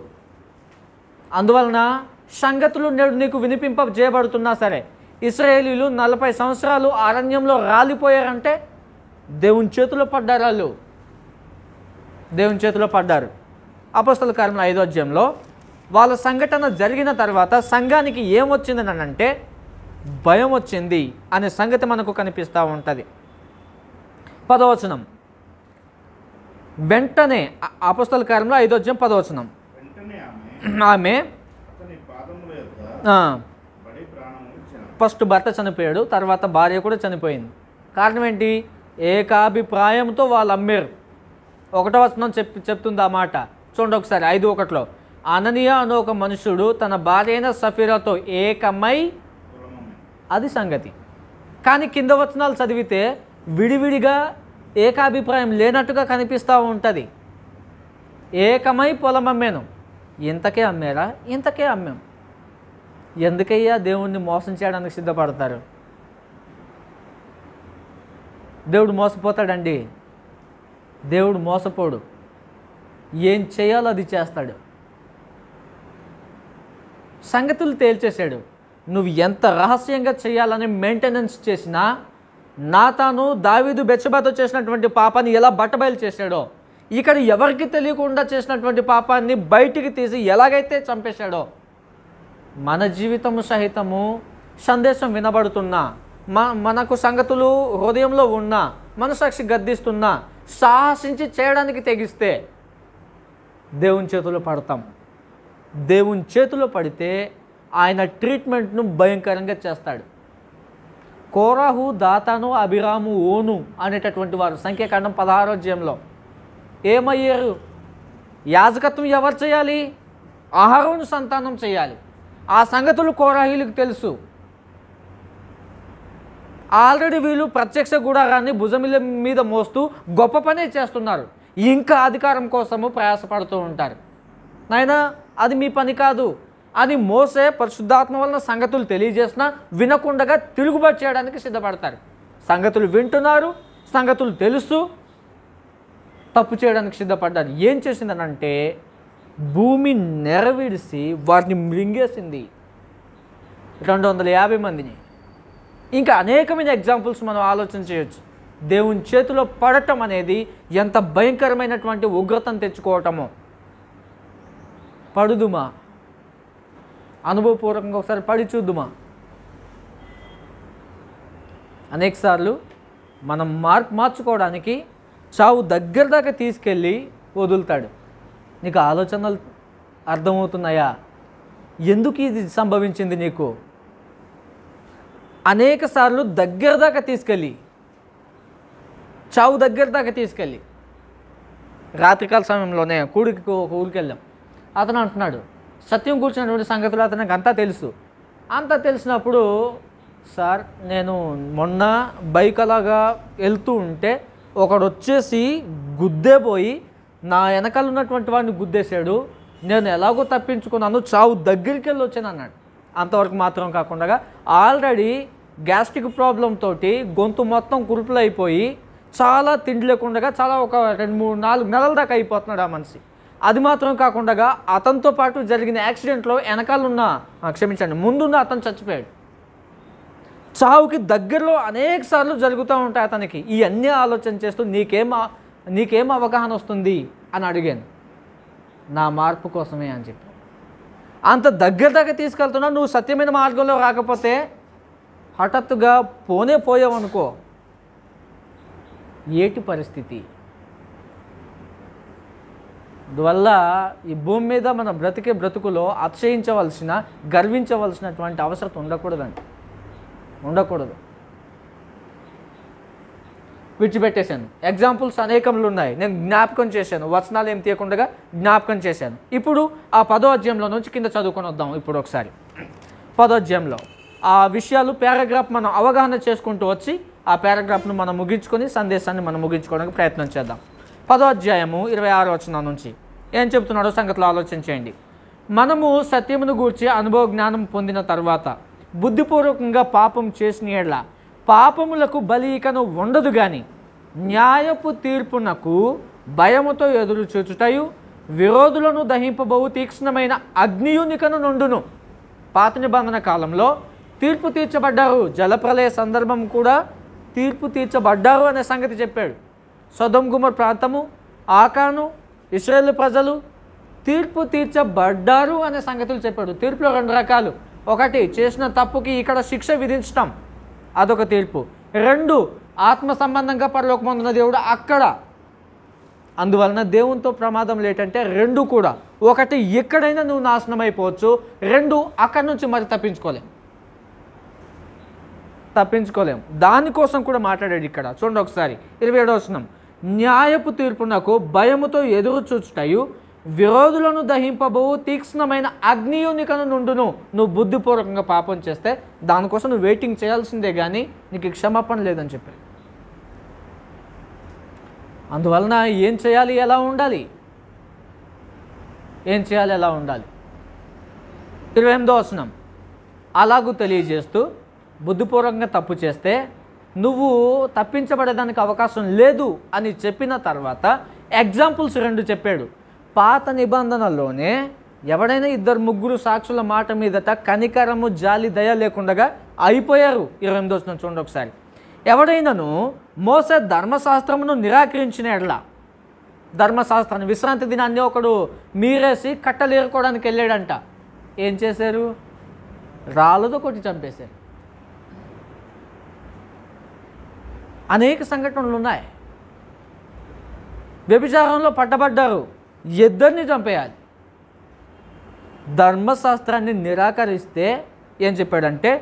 అందువలన సంగతులు నేడు నీకు వినిపింపజేయబడుతున్నా సరే, ఇశ్రాయేలీయులు 40 సంవత్సరాలు అరణ్యంలో రాలిపోయారంటే దేవుని చేతిలో పడ్డారు. వాళ్ళు దేవుని చేతిలో పడ్డారు. అపోస్తలుల కార్యములు 5వ అధ్యాయంలో వాళ్ళ సంఘటన జరిగిన తర్వాత సంఘానికి ఏమొచ్చిందని అంటే భయం వచ్చింది అనే సంగతి మనకు కనిపిస్తూ ఉంటుంది. 10వ వచనం. వెంటనే అపోస్తలుల కార్యములు 5వ అధ్యాయం 10వ వచనం. ఆమె ఫస్ట్ భర్త చనిపోయాడు, తర్వాత భార్య కూడా చనిపోయింది. కారణం ఏంటి? ఏకాభిప్రాయంతో వాళ్ళు అమ్మారు. 1వ వచనం చెప్తుంది ఆ మాట. చూడండి ఒకసారి 5:1. అననీయ అనే ఒక మనుషుడు తన భార్య అయిన సఫీరాతో ఏకమై, అది సంగతి. కానీ కింద వచనాలు చదివితే విడివిడిగా ఏకాభిప్రాయం లేనట్టుగా కనిపిస్తూ ఉంటుంది. ఏకమై పొలం అమ్మాను. ఇంతకే అమ్మారా? ఇంతకే అమ్మాం. ఎందుకయ్యా దేవుణ్ణి మోసం చేయడానికి సిద్ధపడతారు? దేవుడు మోసపోతాడండి? దేవుడు మోసపోడు. ఏం చేయాలో అది చేస్తాడు. సంగతులు తేల్చేశాడు. నువ్వు ఎంత రహస్యంగా చేయాలని మెయింటెనెన్స్ చేసినా, నాతాను దావీదు బెత్షెబాతో చేసినటువంటి పాపాన్ని ఎలా బట్టబయలు చేశాడో, ఇక్కడ ఎవరికి తెలియకుండా చేసినటువంటి పాపాన్ని బయటికి తీసి ఎలాగైతే చంపేశాడో మన జీవితము సహితము సందేశం వినబడుతున్నా మనకు సంగతులు హృదయంలో ఉన్నా మనసాక్షి గద్దిస్తున్నా సాహసించి చేయడానికి తెగిస్తే దేవుని చేతిలో పడతాం. దేవుని చేతిలో పడితే ఆయన ట్రీట్మెంట్ను భయంకరంగా చేస్తాడు. కోరాహు, దాతాను, అభిరాము, ఓను అనేటటువంటి వారు సంఖ్యాకాండం 16వ అధ్యాయంలో ఏమయ్యారు? యాజకత్వం ఎవరు చేయాలి? అహరోను సంతానం చేయాలి. ఆ సంగతులు కోరాహీలకు తెలుసు. ఆల్రెడీ వీళ్ళు ప్రత్యక్ష గుడారాన్ని భుజం మీద మోస్తూ గొప్ప పనే చేస్తున్నారు. ఇంకా అధికారం కోసము ప్రయాసపడుతూ ఉంటారు. నాయనా అది మీ పని కాదు అని మోసే పరిశుద్ధాత్మ వలన సంగతులు తెలియజేసినా వినకుండగా తిరుగుబాటు చేయడానికి సిద్ధపడతారు. సంగతులు వింటున్నారు, సంగతులు తెలుసు, తప్పు చేయడానికి సిద్ధపడ్డారు. ఏం చేసిందనంటే భూమి నెరవిడిసి వారిని మృంగేసింది, 250 మందిని. ఇంకా అనేకమైన ఎగ్జాంపుల్స్ మనం ఆలోచన చేయొచ్చు. దేవుని చేతిలో పడటం అనేది ఎంత భయంకరమైనటువంటి ఉగ్రతను తెచ్చుకోవటమో. పడుదుమా, అనుభవపూర్వకంగా ఒకసారి పడి చూద్దుమా. అనేకసార్లు మనం మార్చుకోవడానికి చావు దగ్గర దాకా తీసుకెళ్ళి వదులుతాడు. నీకు ఆలోచనలు అర్థమవుతున్నాయా? ఎందుకు ఇది సంభవించింది నీకు? అనేక సార్లు దగ్గర దాకా తీసుకెళ్ళి, చావు దగ్గర దాకా తీసుకెళ్ళి. రాత్రికాల సమయంలోనే ఊరికి వెళ్ళాం. అతను అంటున్నాడు, సత్యం కూర్చున్నటువంటి సంగతులు అతనికి అంతా తెలుసు. అంతా తెలిసినప్పుడు, సార్ నేను మొన్న బైక్ అలాగా వెళ్తూ ఉంటే ఒకడు వచ్చేసి గుద్దేపోయి నా వెనకాల ఉన్నటువంటి వాడిని గుద్దేశాడు, నేను ఎలాగో తప్పించుకున్నాను, చావు దగ్గరికి వెళ్ళి వచ్చాను అన్నాడు. అంతవరకు మాత్రం కాకుండా ఆల్రెడీ గ్యాస్ట్రిక్ ప్రాబ్లంతో గొంతు మొత్తం కురుపులు అయిపోయి చాలా తిండి లేకుండా చాలా ఒక 2-3-4 నెలల దాకా అయిపోతున్నాడు ఆ మనిషి. అది మాత్రం కాకుండా అతనితో పాటు జరిగిన యాక్సిడెంట్లో ముందున్న అతను చచ్చిపోయాడు. చావుకి దగ్గరలో అనేక సార్లు జరుగుతూ ఉంటాయి అతనికి. ఇవన్నీ ఆలోచన చేస్తూ నీకేం అవగాహన వస్తుంది అని అడిగాను. నా మార్పు కోసమే అని చెప్పి. అంత దగ్గర దాకా తీసుకెళ్తున్నావు, నువ్వు సత్యమైన మార్గంలో రాకపోతే హఠాత్తుగా పోయావనుకో, ఏటి పరిస్థితి? అందువల్ల ఈ భూమి మీద మన బ్రతుకులో అతిశయించవలసిన, గర్వించవలసినటువంటి అవసరం ఉండకూడదు. విడిచిపెట్టేశాను. ఎగ్జాంపుల్స్ అనేకములు ఉన్నాయి, నేను జ్ఞాపకం చేశాను, వచనాలు ఏం తీయకుండా జ్ఞాపకం చేశాను. ఇప్పుడు ఆ 10వ అధ్యాయంలో నుంచి కింద చదువుకొని వద్దాం. ఇప్పుడు ఒకసారి 10వ అధ్యాయంలో ఆ విషయాలు పారాగ్రాఫ్ మనం అవగాహన చేసుకుంటూ వచ్చి ఆ పారాగ్రాఫ్ను మనం ముగించుకొని సందేశాన్ని మనం ముగించుకోవడానికి ప్రయత్నం చేద్దాం. 10వ అధ్యాయము 26వ వచనం నుంచి ఏం చెప్తున్నాడో సంగతులు ఆలోచన చేయండి. మనము సత్యమును గూర్చి అనుభవ జ్ఞానం పొందిన తర్వాత బుద్ధిపూర్వకంగా పాపం చేసిన యెడల పాపములకు బలి ఇకను ఉండదు గాని న్యాయపు తీర్పునకు భయముతో ఎదురు చూచుటయు విరోధులను దహింపబోవు తీక్ష్ణమైన అగ్నియునికను నుండును. పాత నిబంధన కాలంలో తీర్పు తీర్చబడ్డారు. జలప్రలయ సందర్భం కూడా తీర్పు తీర్చబడ్డారు అనే సంగతి చెప్పాడు. సొదొమ గొమొర్రా ప్రాంతము, ఆకాను, ఇశ్రాయేలు ప్రజలు తీర్పు తీర్చబడ్డారు అనే సంగతులు చెప్పాడు. తీర్పులో 2 రకాలు. ఒకటి, చేసిన తప్పుకి ఇక్కడ శిక్ష విధించటం, అదొక తీర్పు. 2, ఆత్మ సంబంధంగా పరలోకమందున్న దేవుడు అక్కడ. అందువలన దేవునితో ప్రమాదం లేటంటే 2 కూడా. ఒకటి, ఎక్కడైనా నువ్వు నాశనం అయిపోవచ్చు. 2, అక్కడి నుంచి మరి తప్పించుకోలేం. దానికోసం కూడా మాట్లాడాడు ఇక్కడ. చూడండి ఒకసారి 27వ వచనం. న్యాయపు తీర్పునకు భయముతో ఎదురు చూచుటయు విరోధులను దహింపబోవు తీక్ష్ణమైన అగ్నియునికను నుండును. నువ్వు బుద్ధిపూర్వకంగా పాపం చేస్తే దానికోసం నువ్వు వెయిటింగ్ చేయాల్సిందే కానీ నీకు క్షమాపణ లేదని చెప్పాడు. అందువలన ఏం చేయాలి, ఎలా ఉండాలి? 28వ వచనం. అలాగూ తెలియజేస్తూ బుద్ధిపూర్వకంగా తప్పు చేస్తే నువ్వు తప్పించబడేదానికి అవకాశం లేదు అని చెప్పిన తర్వాత ఎగ్జాంపుల్స్ 2 చెప్పాడు. పాత నిబంధనలోనే ఎవడైనా 2-3 సాక్షుల మాట మీదట కనికరము, జాలి, దయ లేకుండా అయిపోయారు. 28వ వచనం చూడండి ఒకసారి. ఎవడైనాను మోసే ధర్మశాస్త్రమును నిరాకరించిన ఎడల ధర్మశాస్త్రాన్ని. విశ్రాంతి దినాన్ని ఒకడు మీరేసి కట్టలు ఏరుకోవడానికి వెళ్ళాడంట. ఏం చేశారు? రాళ్ళతో కొట్టి చంపేశారు. అనేక సంఘటనలు ఉన్నాయి. వ్యభిచారంలో పట్టబడ్డారు, ఇద్దరిని చంపేయాలి. ధర్మశాస్త్రాన్ని నిరాకరిస్తే ఏం చెప్పాడంటే,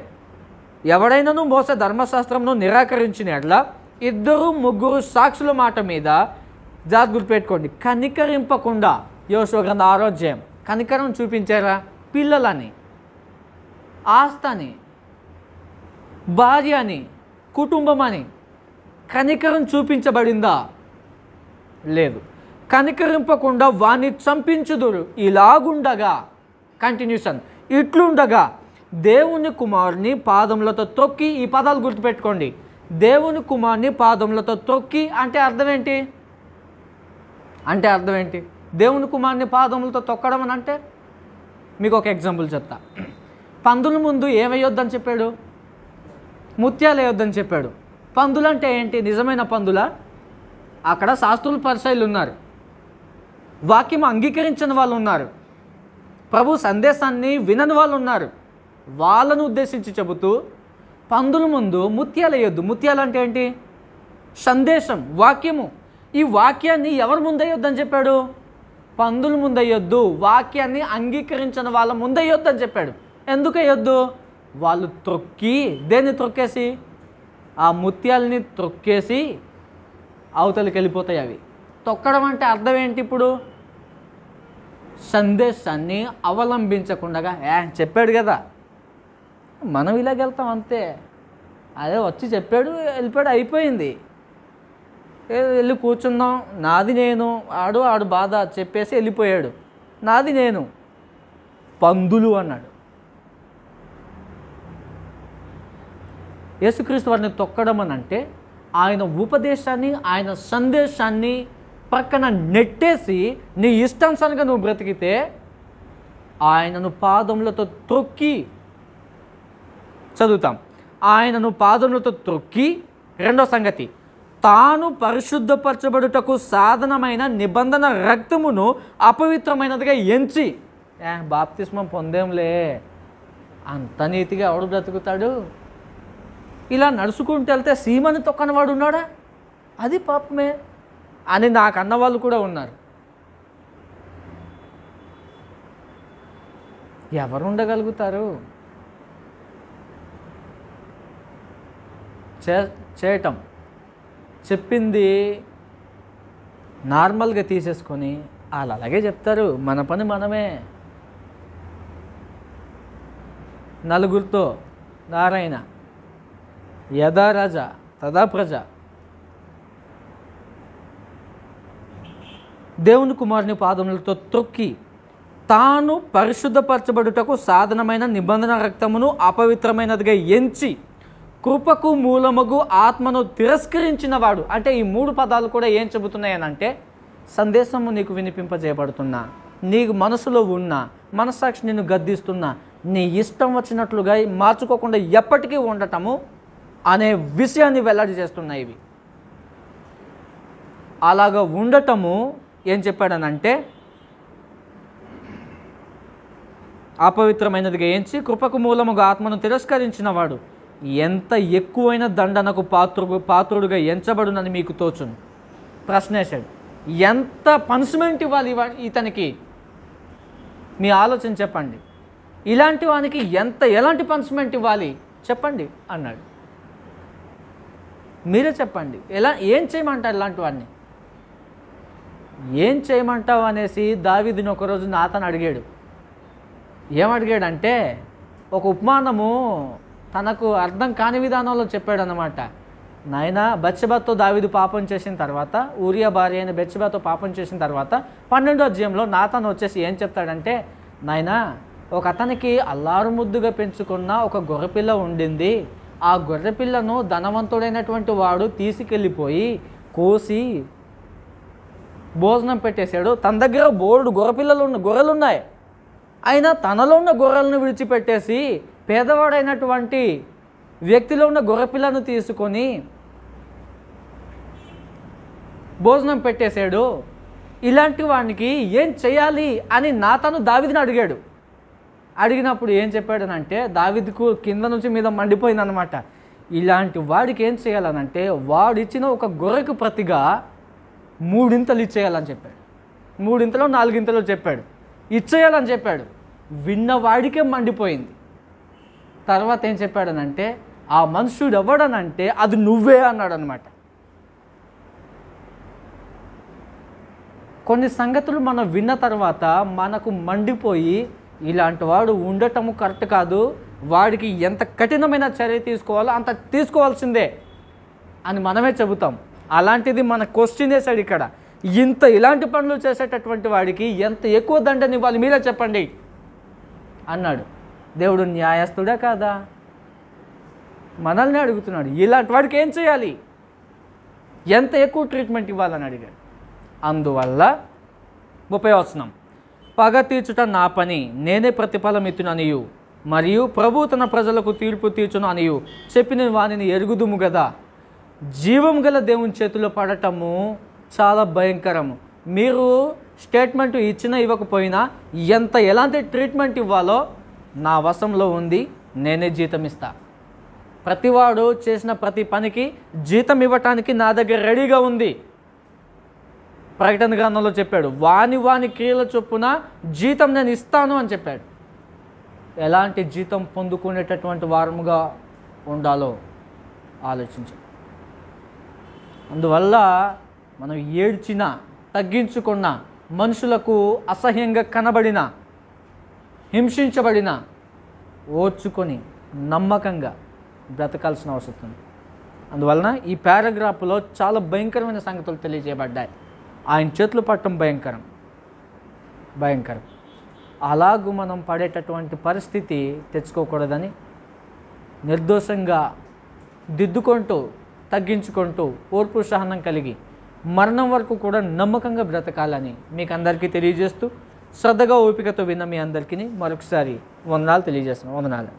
ఎవడైనాను మోసే ధర్మశాస్త్రంను నిరాకరించిన ఎడల 2-3 సాక్షుల మాట మీద జాగ్రత్త గుర్తుపెట్టుకోండి. కనికరింపకుండా, యోషువ గ్రంథం 6వ అధ్యాయం, కనికరం చూపించారా? పిల్లలని, ఆస్తని, భార్య అని, కుటుంబం అని కనికరం చూపించబడిందా? లేదు. కనికరింపకుండా వాణ్ణి చంపించుదురు. ఇలాగుండగా, కంటిన్యూషన్, ఇట్లుండగా దేవుని కుమారుని పాదములతో త్రొక్కి, ఈ పదాలు గుర్తుపెట్టుకోండి, దేవుని కుమారుని పాదములతో త్రొక్కి అంటే అర్థం ఏంటి? దేవుని కుమారుని పాదములతో తొక్కడం అని అంటే, మీకు ఒక ఎగ్జాంపుల్ చెప్తా. పందుల ముందు ఏమయ్యొద్దని చెప్పాడు? ముత్యాలు వేయొద్దని చెప్పాడు. పందులు అంటే ఏంటి? నిజమైన పందులా? అక్కడ శాస్త్రులు, పరిసయ్యులు ఉన్నారు, వాక్యం అంగీకరించిన వాళ్ళు ఉన్నారు, ప్రభు సందేశాన్ని వినని వాళ్ళు ఉన్నారు. వాళ్ళను ఉద్దేశించి చెబుతూ పందుల ముందు ముత్యాలు వేయొద్దు. ముత్యాలు అంటే ఏంటి? సందేశం, వాక్యము. ఈ వాక్యాన్ని ఎవరి ముందయ్యొద్దని చెప్పాడు? పందుల ముందయ్యొద్దు. వాక్యాన్ని అంగీకరించిన వాళ్ళ ముందయ్యొద్దని చెప్పాడు. ఎందుకు వేయొద్దు? వాళ్ళు త్రొక్కి, దేన్ని త్రొక్కేసి? ఆ ముత్యాలని త్రొక్కేసి అవతలికి వెళ్ళిపోతాయి. అవి తొక్కడం అంటే అర్థం ఏంటి? ఇప్పుడు సందేశాన్ని అవలంబించకుండా చెప్పాడు కదా, మనం ఇలాగ వెళ్తాం అంతే. అదే వచ్చి చెప్పాడు, వెళ్ళిపోయాడు, అయిపోయింది, వెళ్ళి కూర్చుందాం, నాది నేను, ఆడు బాధ చెప్పేసి వెళ్ళిపోయాడు, నాది నేను. పందులు అన్నాడు. యేసుక్రీస్తు వారిని తొక్కడం అని అంటే ఆయన ఉపదేశాన్ని, ఆయన సందేశాన్ని ప్రక్కన నెట్టేసి నీ ఇష్టానుసారంగా నువ్వు బ్రతికితే ఆయనను పాదములతో త్రొక్కి, చదువుతాం, ఆయనను పాదములతో త్రొక్కి. రెండో సంగతి, తాను పరిశుద్ధపరచబడుటకు సాధనమైన నిబంధన రక్తమును అపవిత్రమైనదిగా ఎంచి, బాప్తిస్మం పొందేంలే, అంత నీతిగా ఎవడు బ్రతుకుతాడు? ఇలా నడుచుకుంటూ వెళ్తే సీమని తొక్కనవాడు ఉన్నాడా? అది పాపమే అని నాకు అన్నవాళ్ళు కూడా ఉన్నారు. ఎవరు ఉండగలుగుతారు? చేయటం, చెప్పింది నార్మల్గా తీసేసుకొని వాళ్ళు అలాగే చెప్తారు, మన పని మనమే. నలుగురితో నారాయణ, యథా రాజా తదా ప్రజ. దేవుని కుమారుని పాదములతో త్రొక్కి తాను పరిశుద్ధపరచబడుటకు సాధనమైన నిబంధన రక్తమును అపవిత్రమైనదిగా ఎంచి కృపకు మూలమగు ఆత్మను తిరస్కరించిన వాడు. అంటే ఈ 3 పదాలు కూడా ఏం చెబుతున్నాయనంటే, సందేశము నీకు వినిపింపజేయబడుతున్నా, నీకు మనసులో ఉన్న మనస్సాక్షి నిన్ను గద్దిస్తున్నా, నీ ఇష్టం వచ్చినట్లుగా మార్చుకోకుండా ఎప్పటికీ ఉండటము అనే విషయాన్ని వెల్లడి చేస్తున్నాయి ఇవి. అలాగా ఉండటము ఏం చెప్పాడనంటే, అపవిత్రమైనదిగా ఎంచి కృపకు మూలముగా ఆత్మను తిరస్కరించిన వాడు ఎంత ఎక్కువైన దండనకు పాత్రుడుగా ఎంచబడునని మీకు తోచును. ప్రశ్న వేశాడు, ఎంత పనిష్మెంట్ ఇవ్వాలి ఇతనికి? మీ ఆలోచన చెప్పండి. ఇలాంటి వానికి ఎలాంటి పనిష్మెంట్ ఇవ్వాలి చెప్పండి అన్నాడు. మీరే చెప్పండి, ఏం చేయమంటారు ఇలాంటి వాడిని? ఏం చేయమంటావు అనేసి దావీదుని ఒకరోజు నాతాను అడిగాడు. ఏమడిగాడంటే, ఒక ఉపమానము తనకు అర్థం కాని విధానంలో చెప్పాడు అన్నమాట. నాయన, బత్షెబతో దావీదు పాపం చేసిన తర్వాత, ఊరియా భార్య అయిన బత్షెబతో పాపం చేసిన తర్వాత 12వ అధ్యాయంలో నాతాను వచ్చేసి ఏం చెప్తాడంటే, నాయన, ఒక అతనికి అల్లారు ముద్దుగా పెంచుకున్న ఒక గొర్రెపిల్ల ఉండింది. ఆ గొర్రెపిల్లను ధనవంతుడైనటువంటి వాడు తీసుకెళ్ళిపోయి కోసి భోజనం పెట్టేశాడు. తన దగ్గర బోల్డు గొర్రెలు ఉన్నాయి, అయినా తనలో ఉన్న గొర్రెలను విడిచిపెట్టేసి పేదవాడైనటువంటి వ్యక్తిలో ఉన్న గొర్రెపిల్లను తీసుకొని భోజనం పెట్టేశాడు. ఇలాంటి వానికి ఏం చేయాలి అని నాతాను దావీదుని అడిగాడు. అడిగినప్పుడు ఏం చెప్పాడనంటే, దావీదుకు కింద నుంచి మీద మండిపోయిందనమాట. ఇలాంటి వాడికి ఏం చేయాలనంటే, వాడిచ్చిన ఒక గొర్రెకు ప్రతిగా 3 ఇంతలు ఇచ్చేయాలని చెప్పాడు. 3 ఇంతలో 4 ఇంతలో చెప్పాడు, ఇచ్చేయాలని చెప్పాడు. విన్నవాడికే మండిపోయింది. తర్వాత ఏం చెప్పాడనంటే, ఆ మనుషుడు ఎవడనంటే అది నువ్వే అన్నాడు అనమాట. కొన్ని సంగతులు మనం విన్న తర్వాత మనకు మండిపోయి, ఇలాంటి వాడు ఉండటము కరెక్ట్ కాదు, వాడికి ఎంత కఠినమైన చర్య తీసుకోవాలో అంత తీసుకోవాల్సిందే అని మనమే చెబుతాం. అలాంటిది మన క్వశ్చన్ వేశాడు ఇక్కడ. ఇలాంటి పనులు చేసేటటువంటి వాడికి ఎంత ఎక్కువ దండని ఇవ్వాలి మీరే చెప్పండి అన్నాడు. దేవుడు న్యాయస్తుడా కాదా? మనల్ని అడుగుతున్నాడు, ఇలాంటి వాడికి ఏం చేయాలి, ఎంత ఎక్కువ ట్రీట్మెంట్ ఇవ్వాలని అడిగాడు. అందువల్ల 30వ వచనం, పగ తీర్చుట నా పని, నేనే ప్రతిఫలం ఇత్తుననియు, మరియు ప్రభు తన ప్రజలకు తీర్పు తీర్చును అనియు చెప్పిన వానిని ఎరుగుదుము కదా. జీవం గల దేవుని చేతిలో పడటము చాలా భయంకరము. మీరు స్టేట్మెంట్ ఇచ్చినా ఇవ్వకపోయినా ఎలాంటి ట్రీట్మెంట్ ఇవ్వాలో నా వశంలో ఉంది, నేనే జీతం ఇస్తా. ప్రతివాడు చేసిన ప్రతి పనికి జీతం ఇవ్వటానికి నా దగ్గర రెడీగా ఉంది. ప్రకటన గ్రంథంలో చెప్పాడు, వాని క్రియల చొప్పున జీతం నేను ఇస్తాను అని చెప్పాడు. ఎలాంటి జీతం పొందుకునేటటువంటి వారముగా ఉండాలో ఆలోచించాం. అందువల్ల మనం ఏడ్చిన, తగ్గించుకున్న, మనుషులకు అసహ్యంగా కనబడిన, హింసించబడిన ఓర్చుకొని నమ్మకంగా బ్రతకాల్సిన అవసరం ఉంది. అందువలన ఈ పారాగ్రాఫ్లో చాలా భయంకరమైన సంగతులు తెలియజేయబడ్డాయి. ఆయన చేతులు పట్టడం భయంకరం. అలాగూ మనం పడేటటువంటి పరిస్థితి తెచ్చుకోకూడదని నిర్దోషంగా దిద్దుకుంటూ, తగ్గించుకుంటూ, ఓర్పు సహనం కలిగి మరణం వరకు కూడా నమ్మకంగా బ్రతకాలని మీకు అందరికీ తెలియజేస్తూ, శ్రద్ధగా ఓపికతో విన్న మీ అందరికీ మరొకసారి వందనాలు తెలియజేస్తున్నాను. వందనాలు.